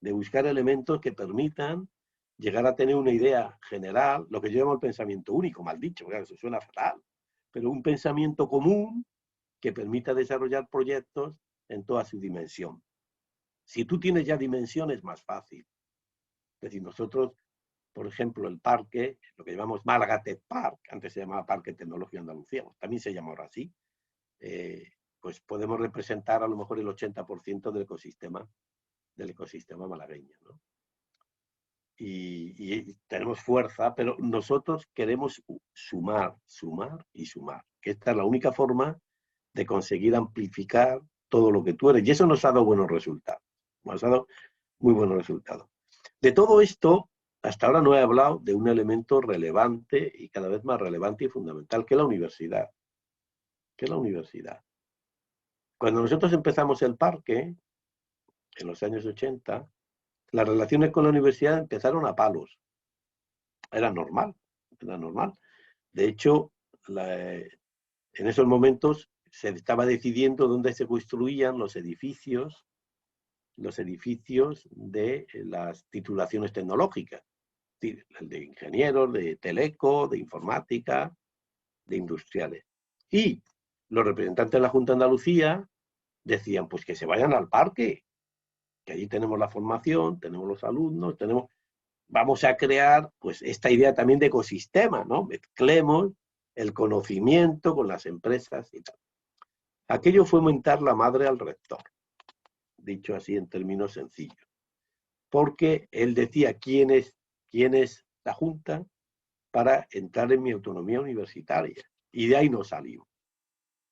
de buscar elementos que permitan llegar a tener una idea general, lo que yo llamo el pensamiento único, mal dicho, claro, eso suena fatal, pero un pensamiento común que permita desarrollar proyectos en toda su dimensión. Si tú tienes ya dimensión, es más fácil. Es decir, nosotros, por ejemplo, el parque, lo que llamamos Málaga Tech Park, antes se llamaba Parque Tecnológico Andalucía, también se llama ahora así, pues podemos representar a lo mejor el 80% del ecosistema malagueño, ¿no? Y tenemos fuerza, pero nosotros queremos sumar, sumar y sumar, que esta es la única forma de conseguir amplificar todo lo que tú eres. Y eso nos ha dado buenos resultados. Nos ha dado muy buenos resultados. De todo esto, hasta ahora no he hablado de un elemento relevante y cada vez más relevante y fundamental, que es la universidad. ¿Qué es la universidad? Cuando nosotros empezamos el parque, en los años 80, las relaciones con la universidad empezaron a palos. Era normal, era normal. De hecho, en esos momentos se estaba decidiendo dónde se construían los edificios de las titulaciones tecnológicas, el de ingenieros, de teleco, de informática, de industriales. Y los representantes de la Junta de Andalucía decían, pues que se vayan al parque, que allí tenemos la formación, tenemos los alumnos, vamos a crear pues esta idea también de ecosistema, ¿no? Mezclemos el conocimiento con las empresas y tal. Aquello fue mentar la madre al rector, dicho así en términos sencillos, porque él decía quién es la Junta para entrar en mi autonomía universitaria. Y de ahí nos salimos.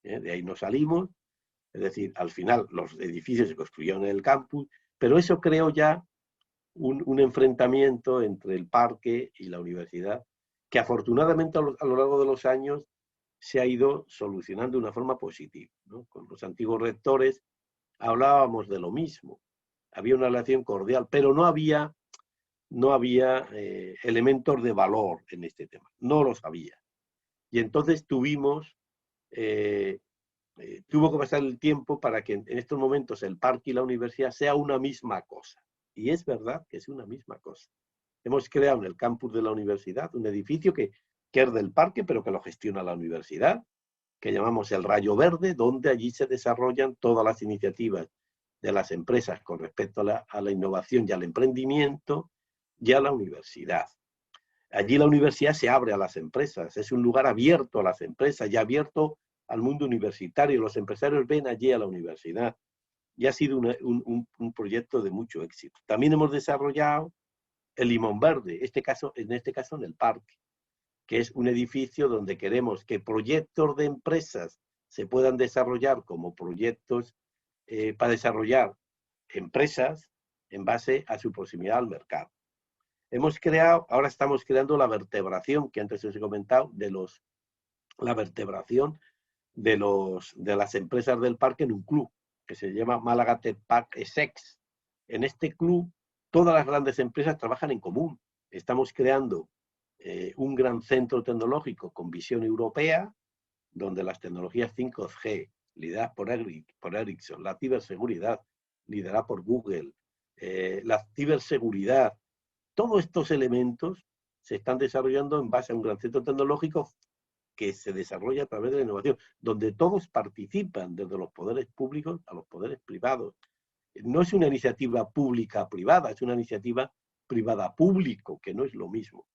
De ahí nos salimos, es decir, al final los edificios se construyeron en el campus, pero eso creó ya un enfrentamiento entre el parque y la universidad, que afortunadamente a lo largo de los años se ha ido solucionando de una forma positiva, ¿no? Con los antiguos rectores hablábamos de lo mismo, había una relación cordial, pero no había elementos de valor en este tema, no los había. Y entonces tuvo que pasar el tiempo para que en estos momentos el parque y la universidad sea una misma cosa. Y es verdad que es una misma cosa. Hemos creado en el campus de la universidad un edificio que es del parque, pero que lo gestiona la universidad, que llamamos el Rayo Verde, donde allí se desarrollan todas las iniciativas de las empresas con respecto a la innovación y al emprendimiento y a la universidad. Allí la universidad se abre a las empresas, es un lugar abierto a las empresas y abierto al mundo universitario. Los empresarios ven allí a la universidad y ha sido un proyecto de mucho éxito. También hemos desarrollado el Limón Verde, en este caso en el parque, que es un edificio donde queremos que proyectos de empresas se puedan desarrollar como proyectos para desarrollar empresas en base a su proximidad al mercado. Ahora estamos creando la vertebración, que antes os he comentado, la vertebración de las empresas del parque en un club, que se llama Málaga Tech Park ESEX. En este club, todas las grandes empresas trabajan en común. Estamos creando un gran centro tecnológico con visión europea, donde las tecnologías 5G, lideradas por Ericsson, la ciberseguridad, liderada por Google, la ciberseguridad, todos estos elementos se están desarrollando en base a un gran centro tecnológico que se desarrolla a través de la innovación, donde todos participan, desde los poderes públicos a los poderes privados. No es una iniciativa pública-privada, es una iniciativa privada-público, que no es lo mismo,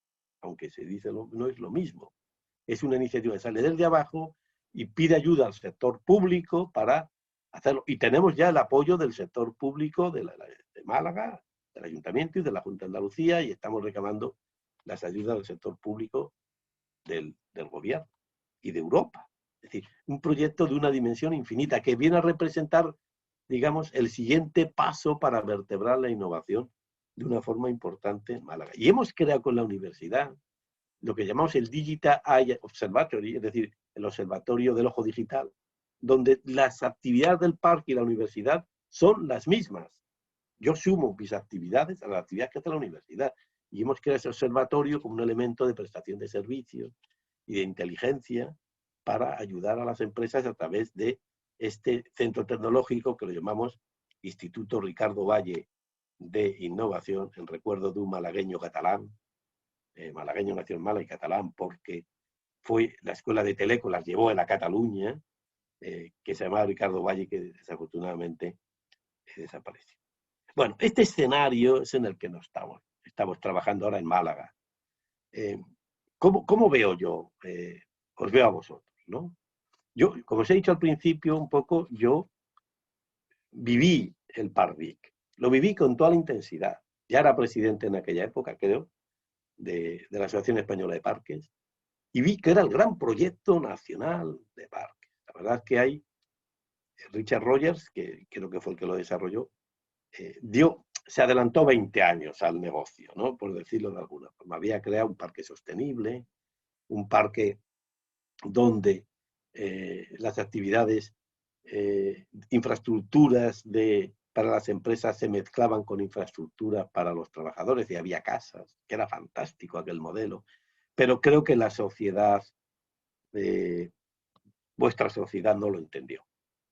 aunque se dice no es lo mismo. Es una iniciativa que sale desde abajo y pide ayuda al sector público para hacerlo. Y tenemos ya el apoyo del sector público de Málaga, del Ayuntamiento y de la Junta de Andalucía, y estamos recabando las ayudas del sector público del gobierno y de Europa. Es decir, un proyecto de una dimensión infinita que viene a representar, digamos, el siguiente paso para vertebrar la innovación de una forma importante en Málaga. Y hemos creado con la universidad lo que llamamos el Digital Eye Observatory, es decir, el observatorio del ojo digital, donde las actividades del parque y la universidad son las mismas. Yo sumo mis actividades a las actividades que hace la universidad y hemos creado ese observatorio como un elemento de prestación de servicios y de inteligencia para ayudar a las empresas a través de este centro tecnológico que lo llamamos Instituto Ricardo Valle de Innovación, en recuerdo de un malagueño catalán. Malagueño nació en Málaga y catalán porque fue la escuela de Teleco, las llevó a la Cataluña, que se llamaba Ricardo Valle, que desafortunadamente desapareció. Bueno, este escenario es en el que estamos trabajando ahora en Málaga. ¿Cómo veo yo? Os veo a vosotros, ¿no? Yo, como os he dicho al principio, un poco, yo viví el Parvic. Lo viví con toda la intensidad. Ya era presidente en aquella época, creo, de la Asociación Española de Parques, y vi que era el gran proyecto nacional de parques. La verdad es que hay Richard Rogers, que creo que fue el que lo desarrolló, se adelantó 20 años al negocio, ¿no? Por decirlo de alguna forma. Había creado un parque sostenible, un parque donde las actividades, infraestructuras para las empresas se mezclaban con infraestructuras para los trabajadores y había casas, que era fantástico aquel modelo. Pero creo que la sociedad, vuestra sociedad no lo entendió.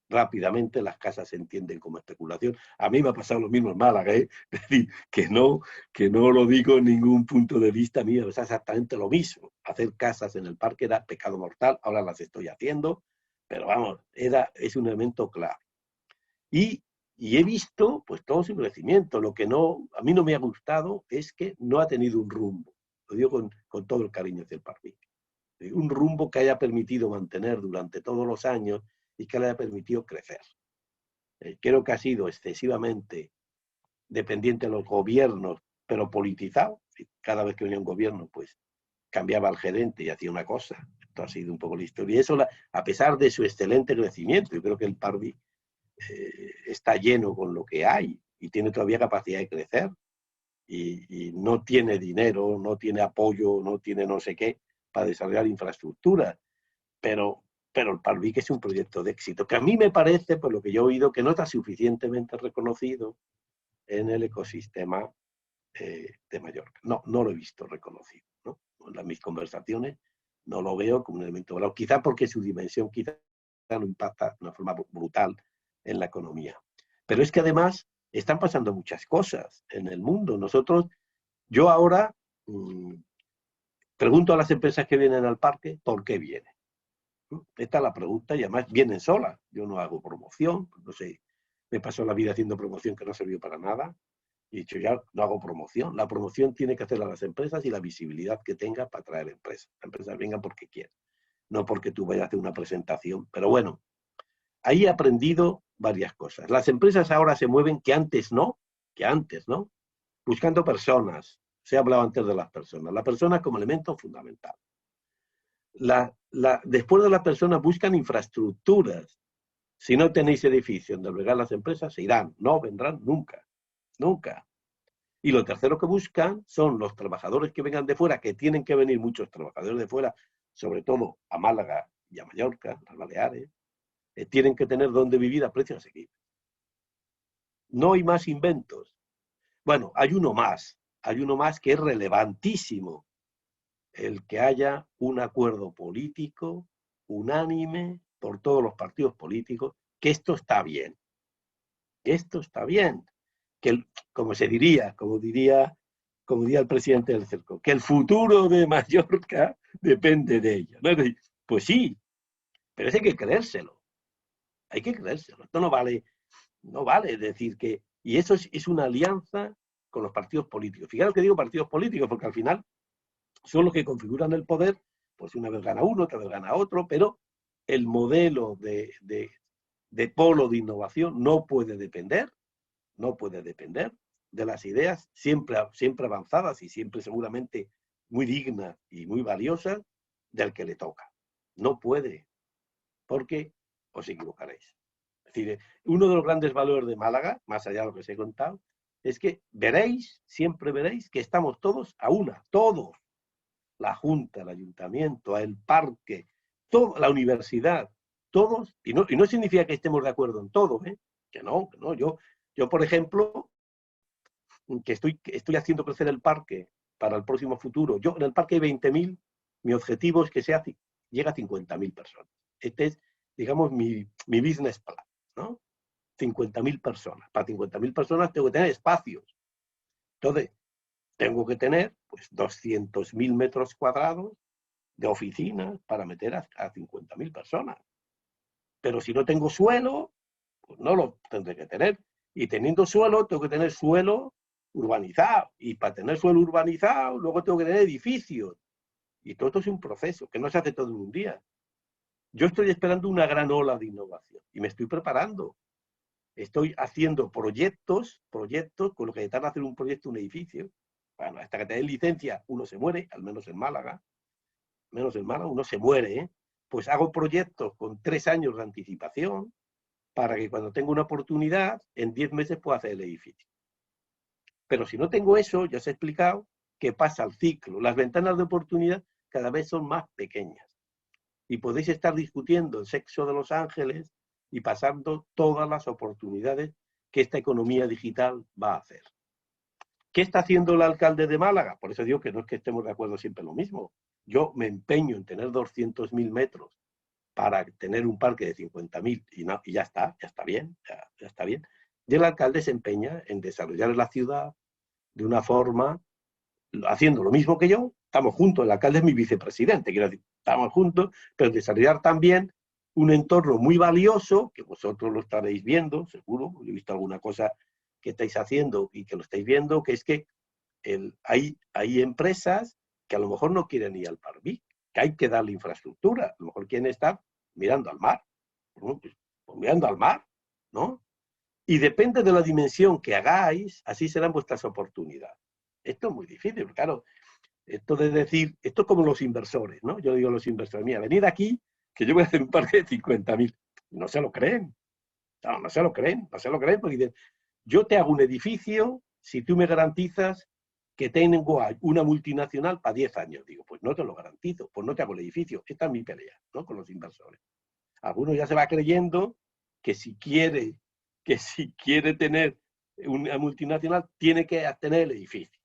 Rápidamente las casas se entienden como especulación. A mí me ha pasado lo mismo en Málaga, ¿eh? Es decir, que no lo digo en ningún punto de vista mío, es exactamente lo mismo. Hacer casas en el parque era pecado mortal, ahora las estoy haciendo, pero vamos, es un elemento clave. Y y he visto pues todo su crecimiento. Lo que no, a mí no me ha gustado es que no ha tenido un rumbo. Lo digo con todo el cariño hacia el Parvic. Un rumbo que haya permitido mantener durante todos los años y que le haya permitido crecer. Creo que ha sido excesivamente dependiente de los gobiernos, pero politizado. Cada vez que venía un gobierno, pues cambiaba al gerente y hacía una cosa. Esto ha sido un poco la historia. Y eso, a pesar de su excelente crecimiento, yo creo que el Parvic está lleno con lo que hay y tiene todavía capacidad de crecer y no tiene dinero, no tiene apoyo, no tiene no sé qué para desarrollar infraestructura, pero el Parvic es un proyecto de éxito que a mí me parece, por lo que yo he oído, que no está suficientemente reconocido en el ecosistema de Mallorca. No lo he visto reconocido, ¿no? En mis conversaciones no lo veo como un elemento valor, quizá porque su dimensión quizá no impacta de una forma brutal en la economía. Pero es que además están pasando muchas cosas en el mundo. Yo ahora pregunto a las empresas que vienen al parque, ¿por qué vienen? Esta es la pregunta y además vienen solas. Yo no hago promoción, no sé, me paso la vida haciendo promoción que no sirvió para nada. Y he dicho, ya no hago promoción. La promoción tiene que hacerla a las empresas y la visibilidad que tenga para atraer empresas. Las empresas vengan porque quieren, no porque tú vayas a hacer una presentación. Pero bueno, ahí he aprendido varias cosas. Las empresas ahora se mueven que antes no, buscando personas. Se ha hablado antes de las personas. La persona como elemento fundamental. Después de las personas buscan infraestructuras. Si no tenéis edificios donde albergar las empresas, se irán. No vendrán nunca. Nunca. Y lo tercero que buscan son los trabajadores que vengan de fuera, que tienen que venir muchos trabajadores de fuera, sobre todo a Málaga y a Mallorca, a las Baleares, tienen que tener donde vivir a precios asequibles. No hay más inventos. Bueno, hay uno más que es relevantísimo, el que haya un acuerdo político unánime por todos los partidos políticos, que esto está bien. Esto está bien. Que, como diría el presidente del CERCO, que el futuro de Mallorca depende de ella. Pues sí, pero hay que creérselo. Hay que creérselo. Esto no vale decir que... Y eso es una alianza con los partidos políticos. Fijaros que digo partidos políticos, porque al final son los que configuran el poder, pues una vez gana uno, otra vez gana otro, pero el modelo de polo de innovación no puede depender de las ideas siempre avanzadas y siempre seguramente muy dignas y muy valiosas del que le toca. No puede, porque os equivocaréis. Es decir, uno de los grandes valores de Málaga, más allá de lo que os he contado, es que siempre veréis que estamos todos a una, todos. La Junta, el Ayuntamiento, el Parque, la universidad, todos, y no significa que estemos de acuerdo en todo, que no. Yo, por ejemplo, que estoy haciendo crecer el parque para el próximo futuro. Yo en el parque hay 20.000, mi objetivo es que llegue a 50.000 personas. Este es, digamos, mi business plan, ¿no? 50.000 personas. Para 50.000 personas tengo que tener espacios. Entonces, tengo que tener pues 200.000 metros cuadrados de oficinas para meter a 50.000 personas. Pero si no tengo suelo, pues no lo tendré que tener. Y teniendo suelo, tengo que tener suelo urbanizado. Y para tener suelo urbanizado, luego tengo que tener edificios. Y todo esto es un proceso que no se hace todo en un día. Yo estoy esperando una gran ola de innovación y me estoy preparando. Estoy haciendo proyectos con lo que tarda hacer un proyecto, un edificio. Bueno, hasta que te den licencia, uno se muere, al menos en Málaga. Uno se muere, ¿eh? Pues hago proyectos con 3 años de anticipación para que cuando tenga una oportunidad, en 10 meses pueda hacer el edificio. Pero si no tengo eso, ya os he explicado que pasa el ciclo. Las ventanas de oportunidad cada vez son más pequeñas. Y podéis estar discutiendo el sexo de los ángeles y pasando todas las oportunidades que esta economía digital va a hacer. ¿Qué está haciendo el alcalde de Málaga? Por eso digo que no es que estemos de acuerdo siempre en lo mismo. Yo me empeño en tener 200.000 metros para tener un parque de 50.000 y ya está bien, ya está bien. Y el alcalde se empeña en desarrollar la ciudad de una forma, haciendo lo mismo que yo, estamos juntos, el alcalde es mi vicepresidente, quiero decir, estamos juntos, pero desarrollar también un entorno muy valioso, que vosotros lo estaréis viendo, seguro, he visto alguna cosa que estáis haciendo y que lo estáis viendo, que es que hay empresas que a lo mejor no quieren ir al Parvis, que hay que darle infraestructura, a lo mejor quieren estar mirando al mar, ¿no? Pues mirando al mar, ¿no? Y depende de la dimensión que hagáis, así serán vuestras oportunidades. Esto es muy difícil, claro. Esto de decir, esto es como los inversores, ¿no? Yo digo a los inversores, mira, venid aquí, que yo voy a hacer un parque de 50.000. No se lo creen. No se lo creen, no se lo creen, porque dicen, yo te hago un edificio si tú me garantizas que tengo una multinacional para 10 años. Digo, pues no te lo garantizo, pues no te hago el edificio. Esta es mi pelea, ¿no? Con los inversores. Algunos ya se va creyendo que si quiere tener una multinacional, tiene que tener el edificio.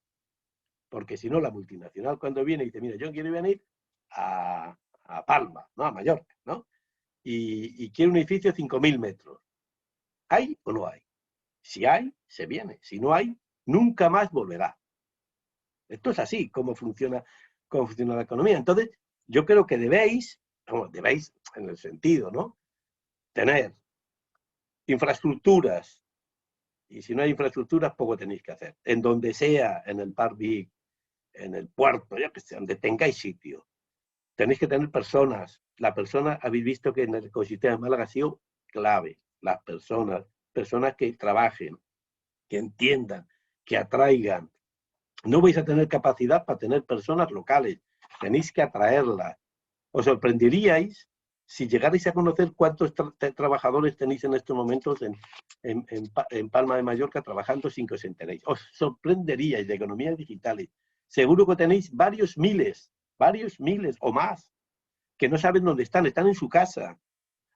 Porque si no, la multinacional cuando viene y dice, mira, yo quiero venir a Palma, ¿no? A Mallorca, ¿no? Y quiero un edificio de 5.000 metros. ¿Hay o no hay? Si hay, se viene. Si no hay, nunca más volverá. Esto es así, cómo funciona la economía. Entonces, yo creo que debéis en el sentido, ¿no? Tener infraestructuras. Y si no hay infraestructuras, poco tenéis que hacer. En donde sea, en el Parvis, en el puerto, ya que sea, donde tengáis sitio. Tenéis que tener personas. La persona, habéis visto que en el ecosistema de Málaga ha sido clave. Las personas que trabajen, que entiendan, que atraigan. No vais a tener capacidad para tener personas locales. Tenéis que atraerlas. Os sorprenderíais si llegarais a conocer cuántos trabajadores tenéis en estos momentos en Palma de Mallorca trabajando sin que os enteréis. Os sorprenderíais de economías digitales. Seguro que tenéis varios miles o más, que no saben dónde están en su casa.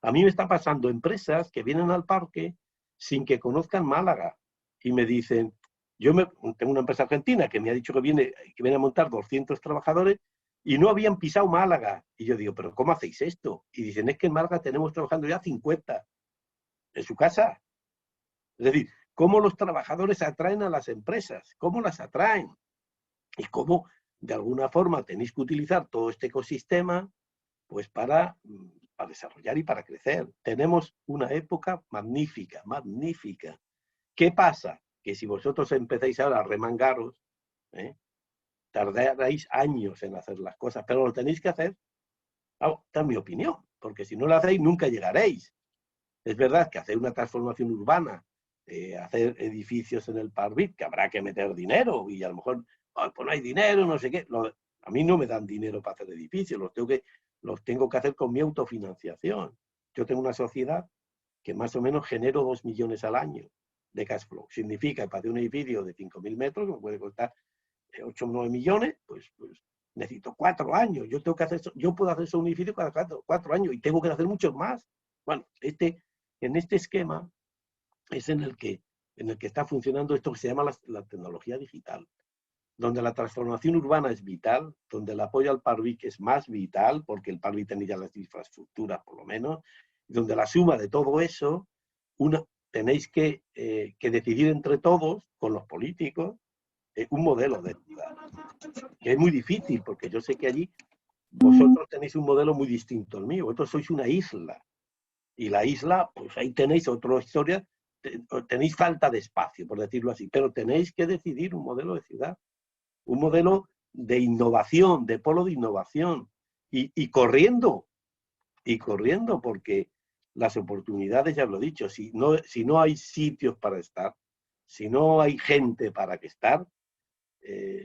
A mí me está pasando empresas que vienen al parque sin que conozcan Málaga y me dicen, tengo una empresa argentina que me ha dicho que viene a montar 200 trabajadores y no habían pisado Málaga. Y yo digo, ¿pero cómo hacéis esto? Y dicen, es que en Málaga tenemos trabajando ya 50 en su casa. Es decir, ¿cómo los trabajadores atraen a las empresas? ¿Cómo las atraen? Y cómo, de alguna forma, tenéis que utilizar todo este ecosistema pues para desarrollar y para crecer. Tenemos una época magnífica, magnífica. ¿Qué pasa? Que si vosotros empezáis ahora a remangaros, tardaréis años en hacer las cosas, pero lo tenéis que hacer. Esta es mi opinión, porque si no lo hacéis nunca llegaréis. Es verdad que hacer una transformación urbana, hacer edificios en el Parvis, que habrá que meter dinero y a lo mejor pues no hay dinero, no sé qué. A mí no me dan dinero para hacer edificios, los tengo que hacer con mi autofinanciación. Yo tengo una sociedad que más o menos genero 2 millones al año de cash flow. Significa que para hacer un edificio de 5.000 metros, que me puede costar 8 o 9 millones, pues necesito 4 años. Yo puedo hacer un edificio cada 4 años y tengo que hacer muchos más. Bueno, en este esquema es en el que está funcionando esto que se llama la tecnología digital, donde la transformación urbana es vital, donde el apoyo al Parvis es más vital, porque el Parvis tiene ya las infraestructuras por lo menos, donde la suma de todo eso, tenéis que decidir entre todos, con los políticos, un modelo de ciudad, que es muy difícil, porque yo sé que allí vosotros tenéis un modelo muy distinto al mío, vosotros sois una isla, y la isla, pues ahí tenéis otra historia, tenéis falta de espacio, por decirlo así, pero tenéis que decidir un modelo de ciudad, un modelo de innovación, de polo de innovación, y corriendo, porque las oportunidades, ya lo he dicho, si no hay sitios para estar, si no hay gente para que estar,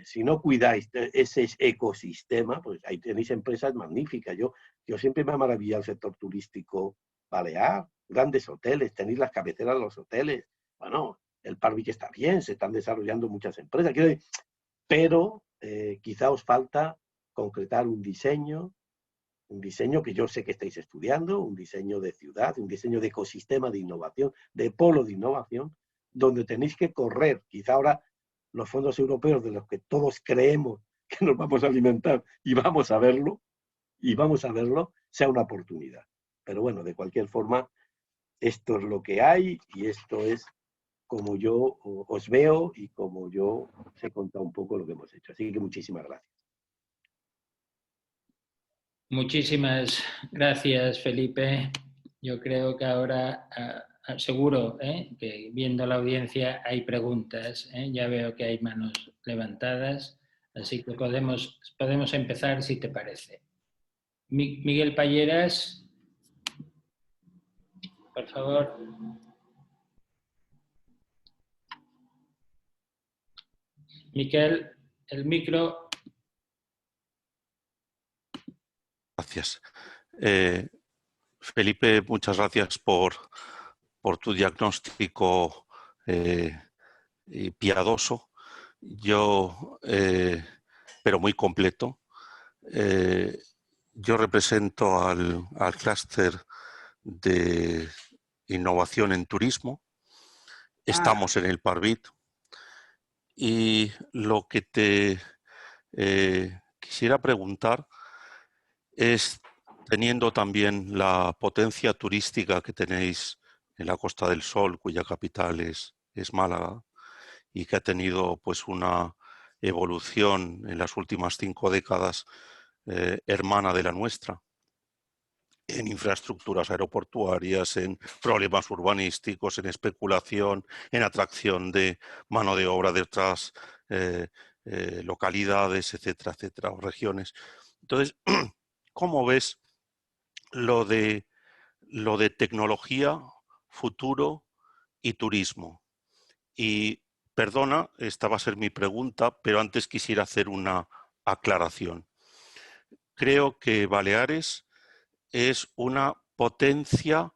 si no cuidáis ese ecosistema, pues ahí tenéis empresas magníficas. Yo siempre me ha maravillado el sector turístico balear, grandes hoteles, tenéis las cabeceras de los hoteles. Bueno, el Parvis está bien, se están desarrollando muchas empresas, pero quizá os falta concretar un diseño que yo sé que estáis estudiando, un diseño de ciudad, un diseño de ecosistema de innovación, de polo de innovación, donde tenéis que correr. Quizá ahora los fondos europeos de los que todos creemos que nos vamos a alimentar y vamos a verlo, sea una oportunidad. Pero bueno, de cualquier forma, esto es lo que hay y esto es como yo os veo y como yo os he contado un poco lo que hemos hecho. Así que muchísimas gracias. Muchísimas gracias, Felipe. Yo creo que ahora, seguro, que viendo la audiencia hay preguntas. Ya veo que hay manos levantadas, así que podemos empezar si te parece. Miguel Palleras, por favor. Miquel, el micro. Gracias. Felipe, muchas gracias por tu diagnóstico piadoso, pero muy completo. Yo represento al clúster de innovación en turismo. Estamos en el Parvit y lo que te quisiera preguntar es, teniendo también la potencia turística que tenéis en la Costa del Sol, cuya capital es Málaga, y que ha tenido pues una evolución en las últimas 5 décadas hermana de la nuestra, en infraestructuras aeroportuarias, en problemas urbanísticos, en especulación, en atracción de mano de obra de otras localidades, etcétera, etcétera, o regiones. Entonces, ¿cómo ves lo de tecnología, futuro y turismo? Y perdona, esta va a ser mi pregunta, pero antes quisiera hacer una aclaración. Creo que Baleares es una potencia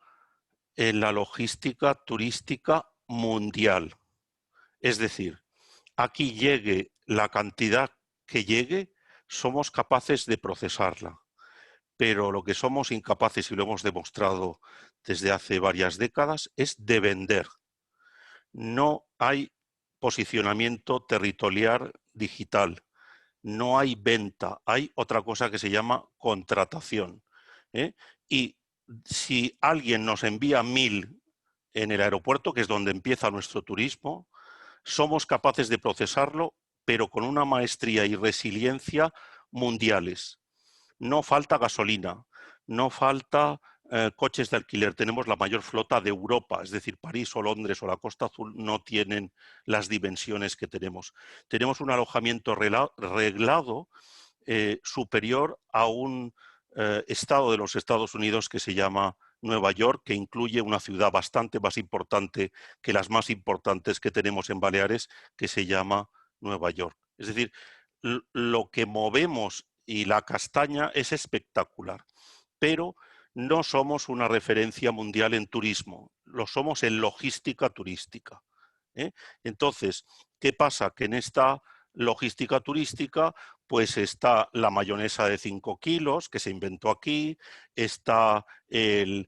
en la logística turística mundial. Es decir, aquí llegue la cantidad que llegue, somos capaces de procesarla. Pero lo que somos incapaces, y lo hemos demostrado desde hace varias décadas, es de vender. No hay posicionamiento territorial digital, no hay venta, hay otra cosa que se llama contratación. Y si alguien nos envía 1000 en el aeropuerto, que es donde empieza nuestro turismo, somos capaces de procesarlo, pero con una maestría y resiliencia mundiales. No falta gasolina, no falta coches de alquiler. Tenemos la mayor flota de Europa, es decir, París o Londres o la Costa Azul no tienen las dimensiones que tenemos. Tenemos un alojamiento reglado superior a un estado de los Estados Unidos que se llama Nueva York, que incluye una ciudad bastante más importante que las más importantes que tenemos en Baleares, que se llama Nueva York. Es decir, lo que movemos y la castaña es espectacular, pero no somos una referencia mundial en turismo, lo somos en logística turística. Entonces, ¿qué pasa? Que en esta logística turística pues está la mayonesa de 5 kilos que se inventó aquí, está el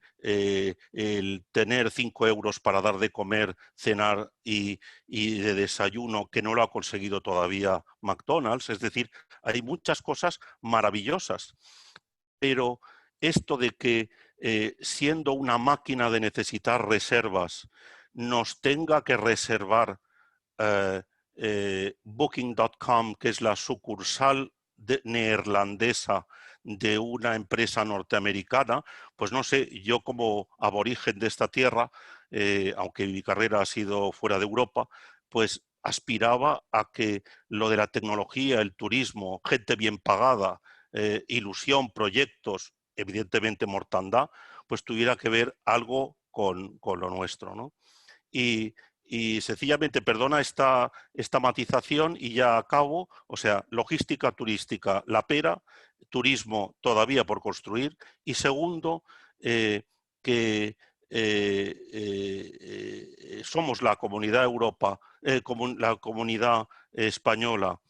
tener 5 euros para dar de comer, cenar y de desayuno, que no lo ha conseguido todavía McDonald's. Es decir, hay muchas cosas maravillosas, pero esto de que siendo una máquina de necesitar reservas nos tenga que reservar Booking.com, que es la sucursal neerlandesa de una empresa norteamericana, pues no sé, yo como aborigen de esta tierra, aunque mi carrera ha sido fuera de Europa, pues aspiraba a que lo de la tecnología, el turismo, gente bien pagada, ilusión, proyectos, evidentemente mortandad, pues tuviera que ver algo con lo nuestro, ¿no? Y sencillamente, perdona esta matización y ya acabo, o sea, logística turística, la pera, turismo todavía por construir, y segundo, que somos la comunidad Europa, la comunidad española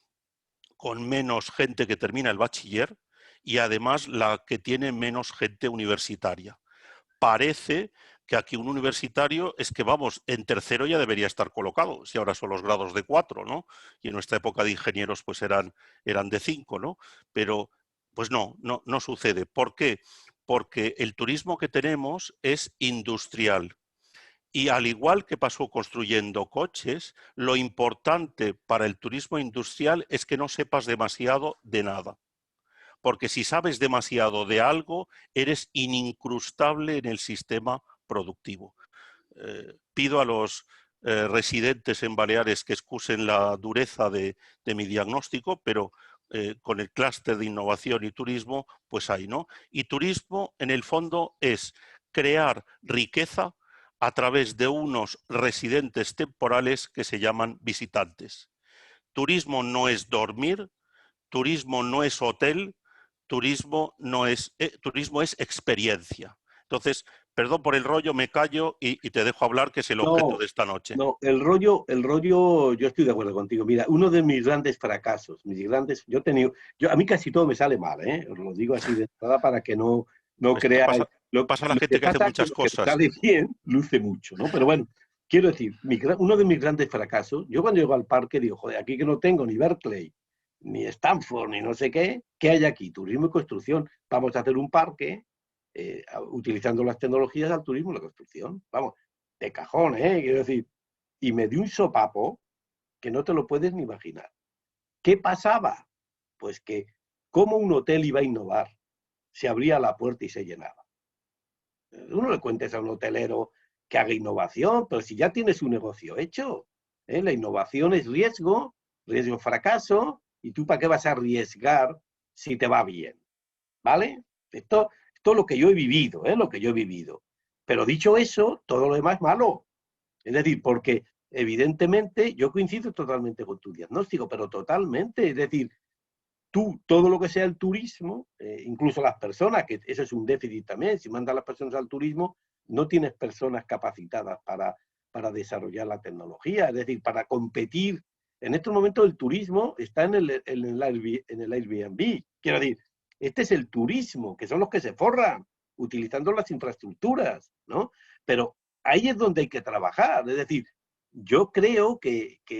con menos gente que termina el bachiller y además la que tiene menos gente universitaria. Parece que aquí un universitario es que, vamos, en tercero ya debería estar colocado, si ahora son los grados de 4, ¿no? Y en nuestra época de ingenieros pues eran de 5, ¿no? Pero pues no sucede. ¿Por qué? Porque el turismo que tenemos es industrial. Y al igual que pasó construyendo coches, lo importante para el turismo industrial es que no sepas demasiado de nada. porque si sabes demasiado de algo, eres inimcrustable en el sistema productivo. Pido a los residentes en Baleares que excusen la dureza de mi diagnóstico, pero con el clúster de innovación y turismo, pues hay, ¿no? Y turismo, en el fondo, es crear riqueza a través de unos residentes temporales que se llaman visitantes. Turismo no es dormir, turismo no es hotel, turismo es experiencia. Entonces, perdón por el rollo, me callo y te dejo hablar, que es el objeto No, de esta noche. no, el rollo, yo estoy de acuerdo contigo. Mira, uno de mis grandes fracasos, a mí casi todo me sale mal, ¿eh? Os lo digo así de entrada para que no Esto creáis. pasa a la Lo que gente que hace pasa es que muchas lo que me cosas. sale bien luce mucho, ¿no? Pero bueno, quiero decir, uno de mis grandes fracasos, yo cuando llego al parque digo, joder, aquí que no tengo ni Berkeley, ni Stanford, ni no sé qué hay aquí? Turismo y construcción. Vamos a hacer un parque utilizando las tecnologías al turismo y la construcción. Vamos, de cajón, ¿eh? Quiero decir, y me dio un sopapo que no te lo puedes ni imaginar. ¿Qué pasaba? Pues que como un hotel iba a innovar, se abría la puerta y se llenaba. Uno le cuentes a un hotelero que haga innovación, pero si ya tiene su negocio hecho, ¿eh? La innovación es riesgo, fracaso, y tú para qué vas a arriesgar si te va bien, ¿vale? Esto es lo que yo he vivido, ¿eh? Lo que yo he vivido. Pero dicho eso, todo lo demás es malo. Es decir, porque evidentemente yo coincido totalmente con tu diagnóstico, pero totalmente. Es decir, tú, todo lo que sea el turismo, incluso las personas, que eso es un déficit también, si mandas a las personas al turismo, no tienes personas capacitadas para desarrollar la tecnología, es decir, para competir. En estos momentos el turismo está en el Airbnb. Quiero decir, este es el turismo, que son los que se forran utilizando las infraestructuras, ¿no? Pero ahí es donde hay que trabajar. Es decir, yo creo que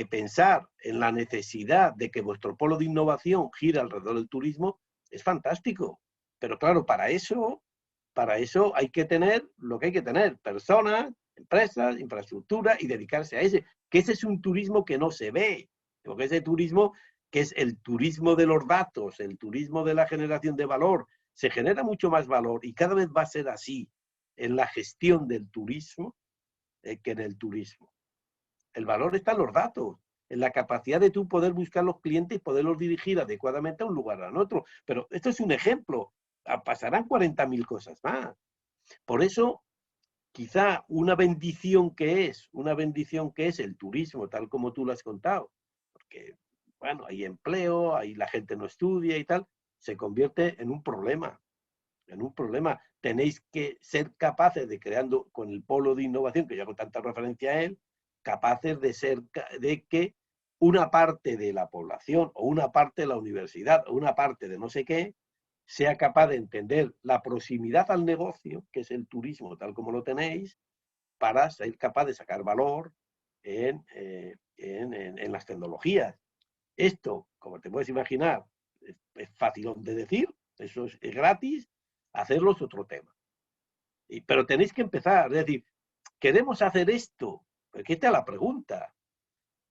pensar en la necesidad de que vuestro polo de innovación gire alrededor del turismo es fantástico. Pero claro, para eso hay que tener lo que hay que tener, personas, empresas, infraestructura y dedicarse a ese, que ese es un turismo que no se ve, porque ese turismo que es el turismo de los datos, el turismo de la generación de valor, se genera mucho más valor y cada vez va a ser así en la gestión del turismo que en el turismo. El valor está en los datos, en la capacidad de tú poder buscar los clientes y poderlos dirigir adecuadamente a un lugar o a otro. Pero esto es un ejemplo. Pasarán 40.000 cosas más. Por eso, quizá una bendición que es el turismo, tal como tú lo has contado, porque, bueno, hay empleo, ahí la gente no estudia y tal, se convierte en un problema. En un problema. Tenéis que ser capaces de creando con el polo de innovación, que yo hago tanta referencia a él, capaces de que una parte de la población o una parte de la universidad o una parte de no sé qué sea capaz de entender la proximidad al negocio, que es el turismo tal como lo tenéis, para ser capaz de sacar valor en las tecnologías. Esto, como te puedes imaginar, es fácil de decir, eso es gratis, hacerlo es otro tema. Pero tenéis que empezar, es decir, ¿queremos hacer esto? Porque esta es la pregunta.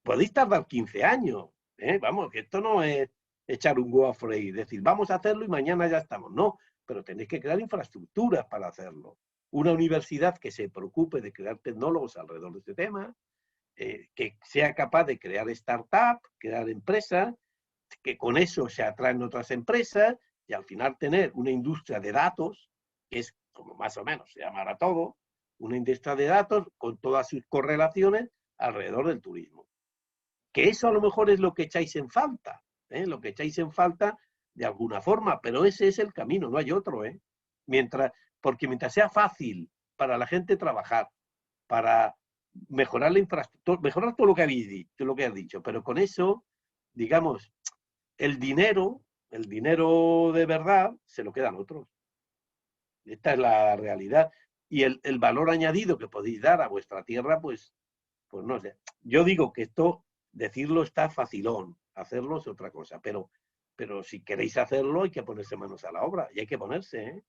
Podéis tardar 15 años, ¿eh? Vamos, que esto no es echar un huevo a freír, decir, vamos a hacerlo y mañana ya estamos. No, pero tenéis que crear infraestructuras para hacerlo. Una universidad que se preocupe de crear tecnólogos alrededor de este tema, que sea capaz de crear startups, crear empresas, que con eso se atraen otras empresas y al final tener una industria de datos, que es como más o menos se llamará todo, una industria de datos con todas sus correlaciones alrededor del turismo. Que eso a lo mejor es lo que echáis en falta, lo que echáis en falta de alguna forma, pero ese es el camino, no hay otro. Porque mientras sea fácil para la gente trabajar, para mejorar la infraestructura, mejorar todo lo que habéis dicho, lo que has dicho, pero con eso, digamos, el dinero de verdad se lo quedan otros. Esta es la realidad. Y el valor añadido que podéis dar a vuestra tierra, pues no sé. Yo digo que esto, decirlo está facilón, hacerlo es otra cosa, pero si queréis hacerlo hay que ponerse manos a la obra y hay que ponerse.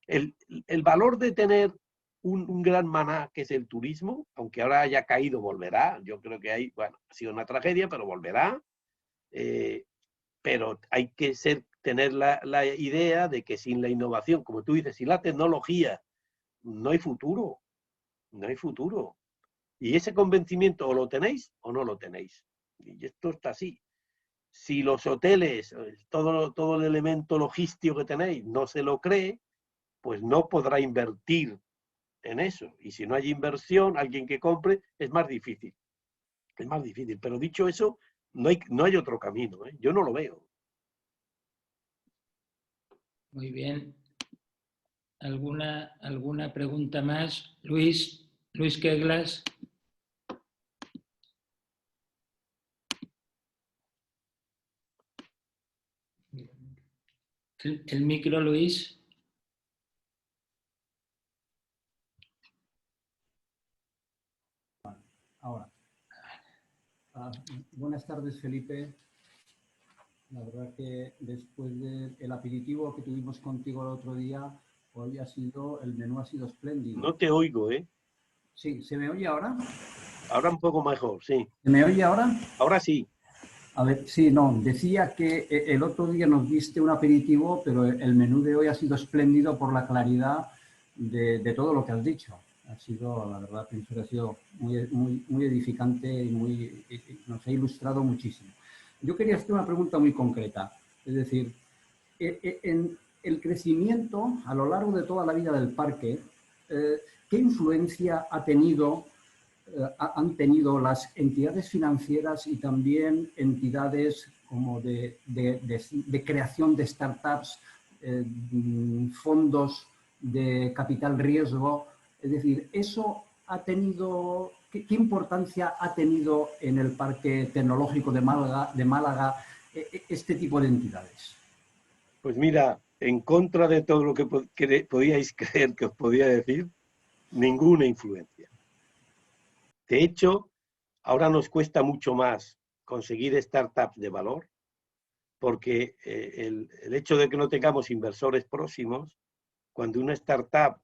El valor de tener un gran maná que es el turismo, aunque ahora haya caído, volverá. Yo creo que ha sido una tragedia, pero volverá. Pero hay que ser tener la idea de que sin la innovación, como tú dices, sin la tecnología, no hay futuro. No hay futuro. Y ese convencimiento o lo tenéis o no lo tenéis. Y esto está así. Si los hoteles, todo el elemento logístico que tenéis, no se lo cree, pues no podrá invertir en eso. Y si no hay inversión, alguien que compre, es más difícil. Es más difícil. Pero dicho eso, no hay otro camino, ¿eh? Yo no lo veo. Muy bien. ¿Alguna pregunta más? Luis Queglas. El micro, Luis. Ahora. Buenas tardes, Felipe. La verdad que después del aperitivo que tuvimos contigo el otro día, hoy el menú ha sido espléndido. No te oigo, ¿eh? Sí, ¿se me oye ahora? Ahora un poco mejor, sí. ¿Se me oye ahora? Ahora sí. A ver, sí, no, decía que el otro día nos diste un aperitivo, pero el menú de hoy ha sido espléndido por la claridad de todo lo que has dicho. Ha sido, la verdad, pienso que ha sido muy edificante y nos ha ilustrado muchísimo. Yo quería hacer una pregunta muy concreta. Es decir, en el crecimiento a lo largo de toda la vida del parque, ¿qué influencia han tenido las entidades financieras y también entidades como de creación de startups, fondos de capital riesgo? Es decir, ¿eso ha tenido, qué importancia ha tenido en el Parque Tecnológico de Málaga este tipo de entidades? Pues mira, en contra de todo lo que podíais creer que os podía decir, ninguna influencia. De hecho, ahora nos cuesta mucho más conseguir startups de valor, porque el hecho de que no tengamos inversores próximos, cuando una startup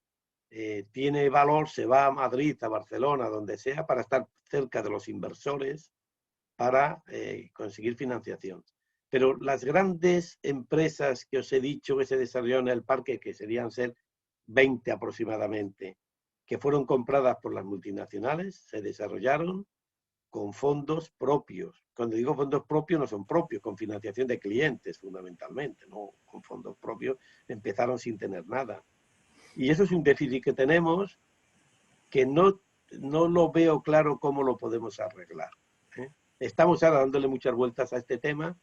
tiene valor, se va a Madrid, a Barcelona, donde sea, para estar cerca de los inversores, para conseguir financiación. Pero las grandes empresas que os he dicho que se desarrollaron en el parque, que serían ser 20 aproximadamente, que fueron compradas por las multinacionales, se desarrollaron con fondos propios. Cuando digo fondos propios, no son propios, con financiación de clientes fundamentalmente, no con fondos propios, empezaron sin tener nada. Y eso es un déficit que tenemos que no lo veo claro cómo lo podemos arreglar, ¿eh? Estamos ahora dándole muchas vueltas a este tema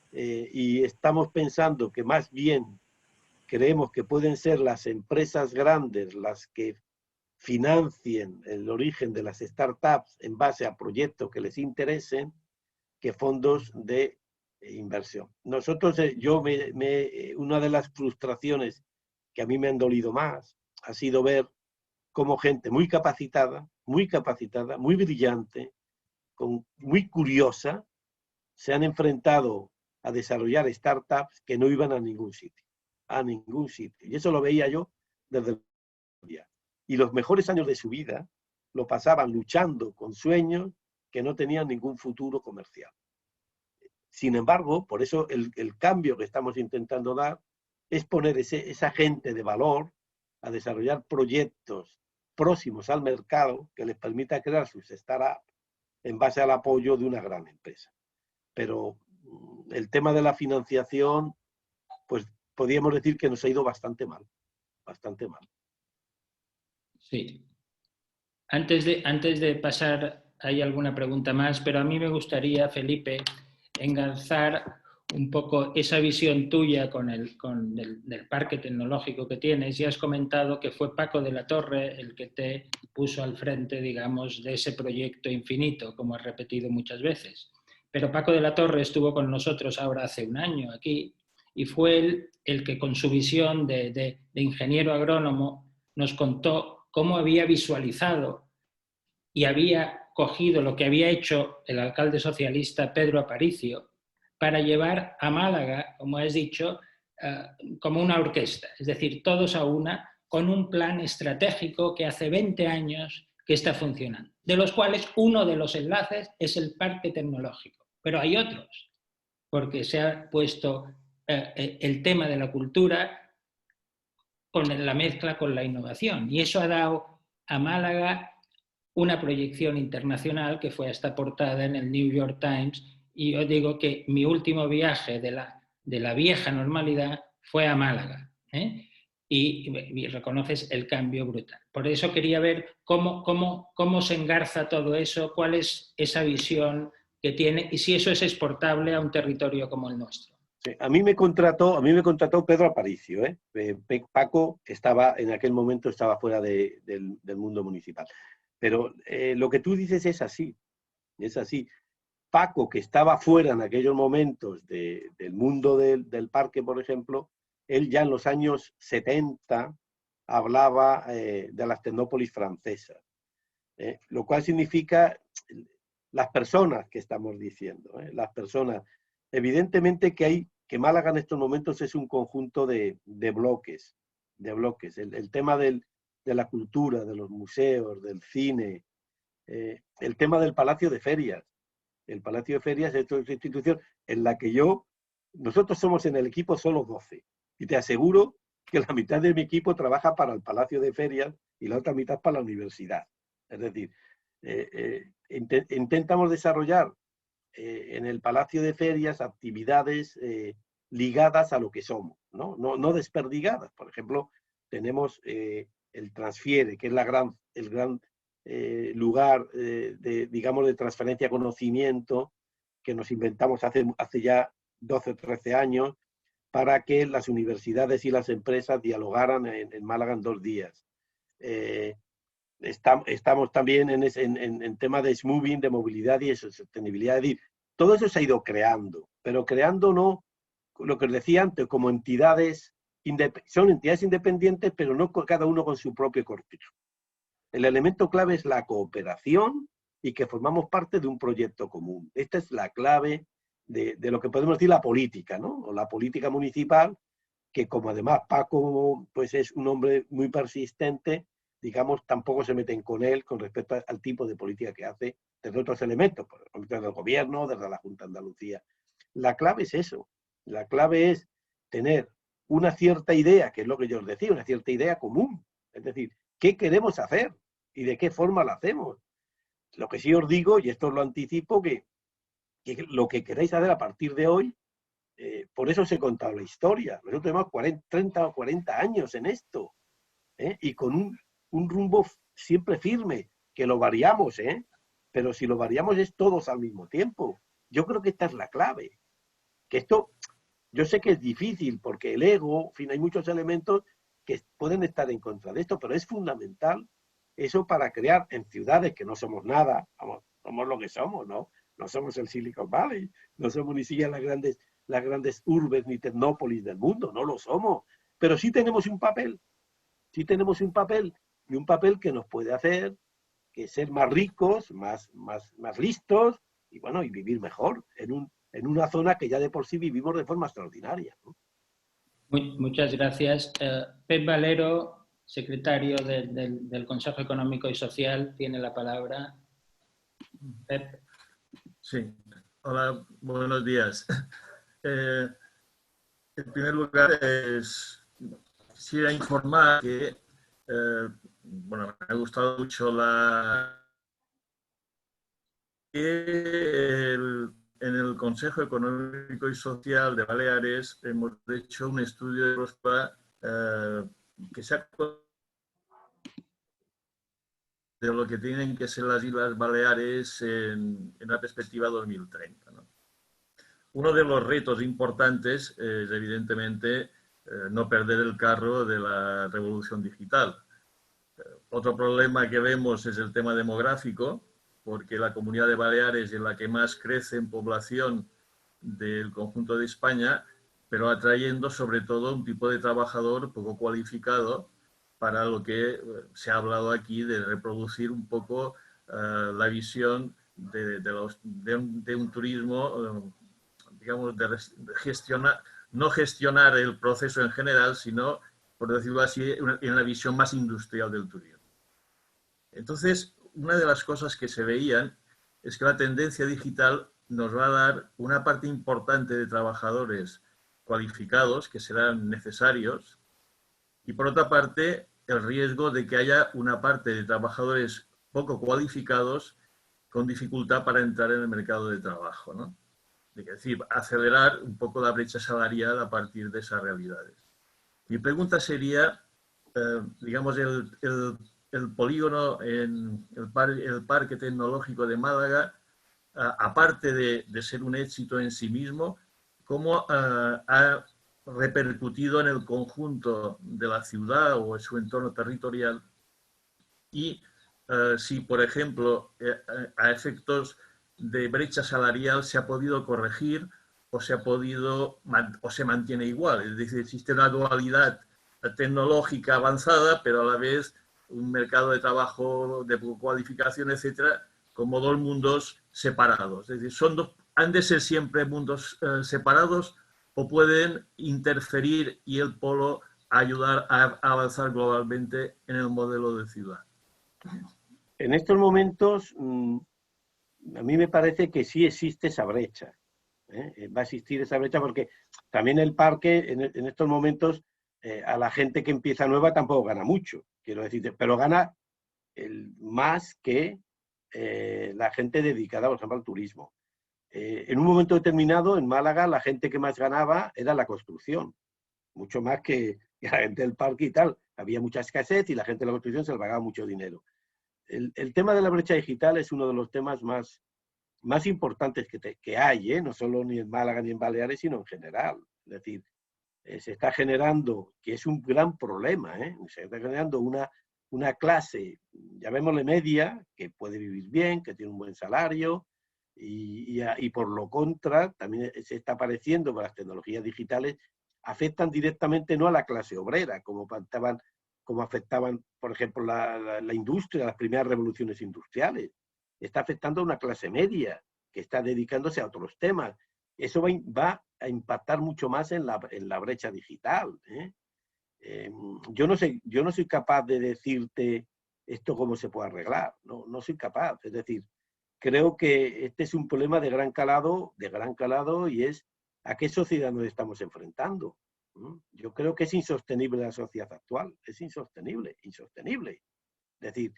y estamos pensando que más bien creemos que pueden ser las empresas grandes las que financien el origen de las startups en base a proyectos que les interesen que fondos de inversión. Nosotros, una de las frustraciones que a mí me han dolido más ha sido ver cómo gente muy capacitada, muy brillante, muy curiosa, se han enfrentado a desarrollar startups que no iban a ningún sitio. Y eso lo veía yo desde el día. Y los mejores años de su vida lo pasaban luchando con sueños que no tenían ningún futuro comercial. Sin embargo, por eso el cambio que estamos intentando dar es poner esa gente de valor a desarrollar proyectos próximos al mercado que les permita crear sus startups en base al apoyo de una gran empresa. Pero el tema de la financiación, pues podríamos decir que nos ha ido bastante mal, bastante mal. Sí. Antes de pasar, hay alguna pregunta más, pero a mí me gustaría, Felipe, engarzar un poco esa visión tuya del parque tecnológico que tienes. Ya has comentado que fue Paco de la Torre el que te puso al frente, digamos, de ese proyecto infinito, como has repetido muchas veces. Pero Paco de la Torre estuvo con nosotros ahora hace un año aquí y fue él el que con su visión de ingeniero agrónomo nos contó cómo había visualizado y había cogido lo que había hecho el alcalde socialista Pedro Aparicio para llevar a Málaga, como has dicho, como una orquesta, es decir, todos a una, con un plan estratégico que hace 20 años que está funcionando, de los cuales uno de los enlaces es el parque tecnológico, pero hay otros, porque se ha puesto el tema de la cultura con la mezcla con la innovación. Y eso ha dado a Málaga una proyección internacional que fue hasta portada en el New York Times. Y yo digo que mi último viaje de la vieja normalidad fue a Málaga, ¿eh? Y reconoces el cambio brutal. Por eso quería ver cómo se engarza todo eso, cuál es esa visión que tiene y si eso es exportable a un territorio como el nuestro. Sí, a mí me contrató Pedro Aparicio, ¿eh? Paco estaba, en aquel momento estaba fuera del mundo municipal. Pero lo que tú dices es así, es así. Paco, que estaba fuera en aquellos momentos del mundo del parque, por ejemplo, él ya en los años 70 hablaba de las tecnópolis francesas, lo cual significa las personas que estamos diciendo, las personas. Evidentemente que Málaga en estos momentos es un conjunto de bloques. El tema de la cultura, de los museos, del cine, el tema del Palacio de Ferias. El Palacio de Ferias es otra institución en la que nosotros somos en el equipo solo 12. Y te aseguro que la mitad de mi equipo trabaja para el Palacio de Ferias y la otra mitad para la universidad. Es decir, intentamos desarrollar en el Palacio de Ferias actividades ligadas a lo que somos, no desperdigadas. Por ejemplo, tenemos el Transfiere, que es el gran lugar digamos, de transferencia de conocimiento que nos inventamos hace ya 12 o 13 años para que las universidades y las empresas dialogaran en Málaga en 2 días. Estamos también en tema de smoothing, de movilidad y de sostenibilidad. Es decir, todo eso se ha ido creando, pero creando no, lo que os decía antes, como entidades, son entidades independientes, pero no cada uno con su propio cortijo. El elemento clave es la cooperación y que formamos parte de un proyecto común. Esta es la clave de lo que podemos decir la política, ¿no? O la política municipal, que como además Paco pues es un hombre muy persistente, digamos, tampoco se meten con él con respecto al tipo de política que hace desde otros elementos, por ejemplo, desde el gobierno, desde la Junta de Andalucía. La clave es eso. La clave es tener una cierta idea, que es lo que yo os decía, una cierta idea común. Es decir, ¿qué queremos hacer? ¿Y de qué forma lo hacemos? Lo que sí os digo, y esto os lo anticipo, que lo que queráis hacer a partir de hoy, por eso os he contado la historia. Nosotros tenemos 30 o 40 años en esto, y con un rumbo siempre firme, que lo variamos, pero si lo variamos es todos al mismo tiempo. Yo creo que esta es la clave. Que esto, yo sé que es difícil, porque el ego, en fin, hay muchos elementos que pueden estar en contra de esto, pero es fundamental eso para crear en ciudades que no somos nada, vamos, somos lo que somos, ¿no? No somos el Silicon Valley, no somos ni siquiera las grandes urbes ni tecnópolis del mundo, no lo somos, pero sí tenemos un papel y un papel que nos puede hacer que ser más ricos, más listos y bueno, y vivir mejor en una zona que ya de por sí vivimos de forma extraordinaria, ¿no? Muchas gracias. Pep Valero, secretario del Consejo Económico y Social, tiene la palabra. Pep. Sí, hola, buenos días. En primer lugar, quisiera informar que, bueno, me ha gustado mucho en el Consejo Económico y Social de Baleares hemos hecho un estudio de prospectiva que se ha de lo que tienen que ser las Islas Baleares en la perspectiva 2030, ¿no? Uno de los retos importantes es, evidentemente, no perder el carro de la revolución digital. Otro problema que vemos es el tema demográfico, porque la Comunidad de Baleares es la que más crece en población del conjunto de España, pero atrayendo sobre todo un tipo de trabajador poco cualificado para lo que se ha hablado aquí de reproducir un poco la visión de un turismo, digamos, de gestionar, no gestionar el proceso en general, sino, por decirlo así, en la visión más industrial del turismo. Entonces, una de las cosas que se veían es que la tendencia digital nos va a dar una parte importante de trabajadores cualificados que serán necesarios, y por otra parte el riesgo de que haya una parte de trabajadores poco cualificados con dificultad para entrar en el mercado de trabajo, ¿no? Es decir, acelerar un poco la brecha salarial a partir de esas realidades. Mi pregunta sería, digamos, el polígono, en el Parque Tecnológico de Málaga, aparte de ser un éxito en sí mismo, ¿cómo ha repercutido en el conjunto de la ciudad o en su entorno territorial? Y si, por ejemplo, a efectos de brecha salarial se ha podido corregir o se mantiene igual. Es decir, existe una dualidad tecnológica avanzada, pero a la vez un mercado de trabajo de cualificación, etcétera, como dos mundos separados. Es decir, ¿han de ser siempre mundos separados o pueden interferir y el polo ayudar a avanzar globalmente en el modelo de ciudad? En estos momentos, a mí me parece que sí existe esa brecha. Va a existir esa brecha porque también el parque, en estos momentos, a la gente que empieza nueva tampoco gana mucho, quiero decirte, pero gana más que la gente dedicada, por ejemplo, al turismo. En un momento determinado, en Málaga, la gente que más ganaba era la construcción, mucho más que la gente del parque y tal. Había mucha escasez y la gente de la construcción se le pagaba mucho dinero. El tema de la brecha digital es uno de los temas más importantes que hay, no solo ni en Málaga ni en Baleares, sino en general. Es decir, se está generando, que es un gran problema, se está generando una clase, llamémosle media, que puede vivir bien, que tiene un buen salario, y por lo contra, también se está apareciendo que las tecnologías digitales afectan directamente no a la clase obrera, como afectaban, por ejemplo, la industria, las primeras revoluciones industriales. Está afectando a una clase media que está dedicándose a otros temas. Eso va a impactar mucho más en la brecha digital. Yo no soy capaz de decirte esto cómo se puede arreglar. No soy capaz. Es decir, creo que este es un problema de gran calado, y es a qué sociedad nos estamos enfrentando. Yo creo que es insostenible la sociedad actual. Es insostenible. Es decir,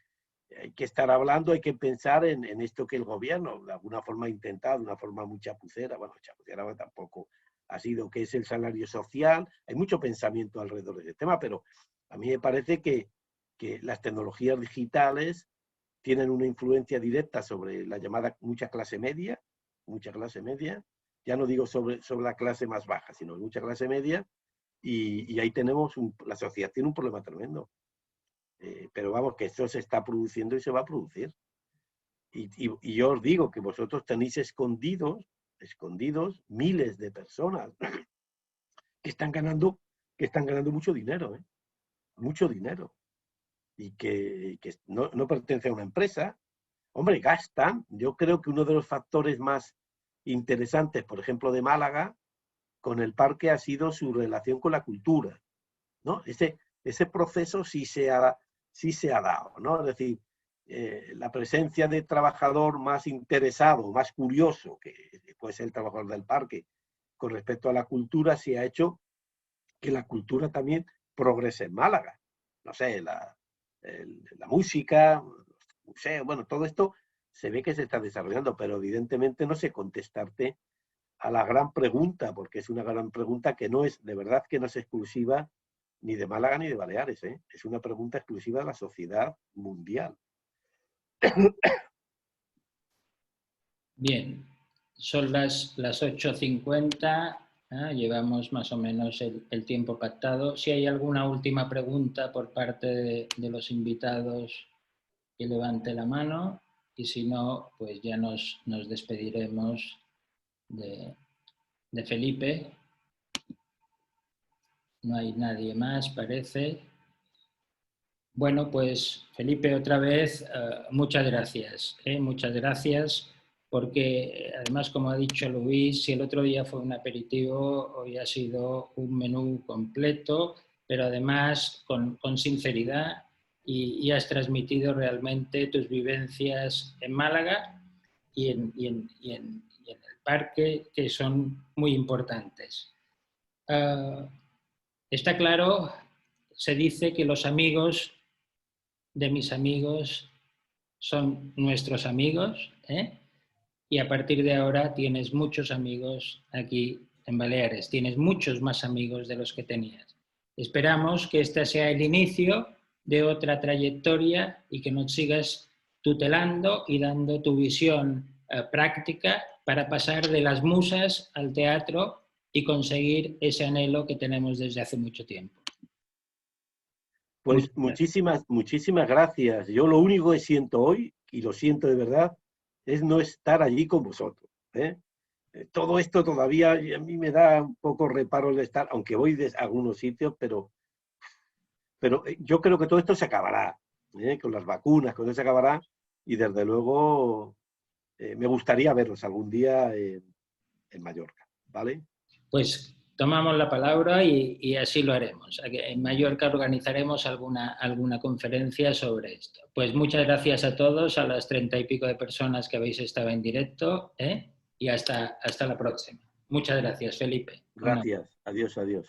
hay que estar hablando, hay que pensar en esto que el gobierno de alguna forma ha intentado, de una forma muy chapucera, bueno, chapucera tampoco ha sido, que es el salario social. Hay mucho pensamiento alrededor de ese tema, pero a mí me parece que las tecnologías digitales tienen una influencia directa sobre la llamada mucha clase media, ya no digo sobre la clase más baja, sino mucha clase media, y ahí tenemos, la sociedad tiene un problema tremendo. Pero vamos, que esto se está produciendo y se va a producir. Y yo os digo que vosotros tenéis escondidos miles de personas que están ganando mucho dinero, mucho dinero. Y que no pertenece a una empresa. Hombre, gastan. Yo creo que uno de los factores más interesantes, por ejemplo, de Málaga, con el parque ha sido su relación con la cultura, ¿no? Ese proceso sí se ha dado, ¿no? Es decir, la presencia de trabajador más interesado, más curioso, que puede ser el trabajador del parque, con respecto a la cultura, sí ha hecho que la cultura también progrese en Málaga. No sé, la música, los museos, bueno, todo esto se ve que se está desarrollando, pero evidentemente no sé contestarte a la gran pregunta, porque es una gran pregunta que no es, de verdad que no es exclusiva ni de Málaga ni de Baleares, es una pregunta exclusiva de la sociedad mundial. Bien, son las 8:50, llevamos más o menos el tiempo pactado. Si hay alguna última pregunta por parte de los invitados, que levante la mano, y si no, pues ya nos despediremos de Felipe. No hay nadie más, parece. Bueno, pues Felipe, otra vez, muchas gracias. Muchas gracias, porque además, como ha dicho Luis, si el otro día fue un aperitivo, hoy ha sido un menú completo, pero además con sinceridad, y has transmitido realmente tus vivencias en Málaga y en el parque, que son muy importantes. está claro, se dice que los amigos de mis amigos son nuestros amigos, ¿eh? Y a partir de ahora tienes muchos amigos aquí en Baleares, tienes muchos más amigos de los que tenías. Esperamos que este sea el inicio de otra trayectoria y que nos sigas tutelando y dando tu visión práctica para pasar de las musas al teatro y conseguir ese anhelo que tenemos desde hace mucho tiempo. Pues muchísimas gracias. Yo lo único que siento hoy, y lo siento de verdad, es no estar allí con vosotros, ¿eh? Todo esto todavía a mí me da un poco reparo de estar, aunque voy de algunos sitios, pero yo creo que todo esto se acabará, ¿eh? Con las vacunas, con eso se acabará, y desde luego me gustaría verlos algún día en Mallorca, ¿vale? Pues tomamos la palabra y así lo haremos. En Mallorca organizaremos alguna conferencia sobre esto. Pues muchas gracias a todos, a las 30 y pico de personas que habéis estado en directo, ¿eh? Y hasta la próxima. Muchas gracias, Felipe. Gracias. Adiós, adiós.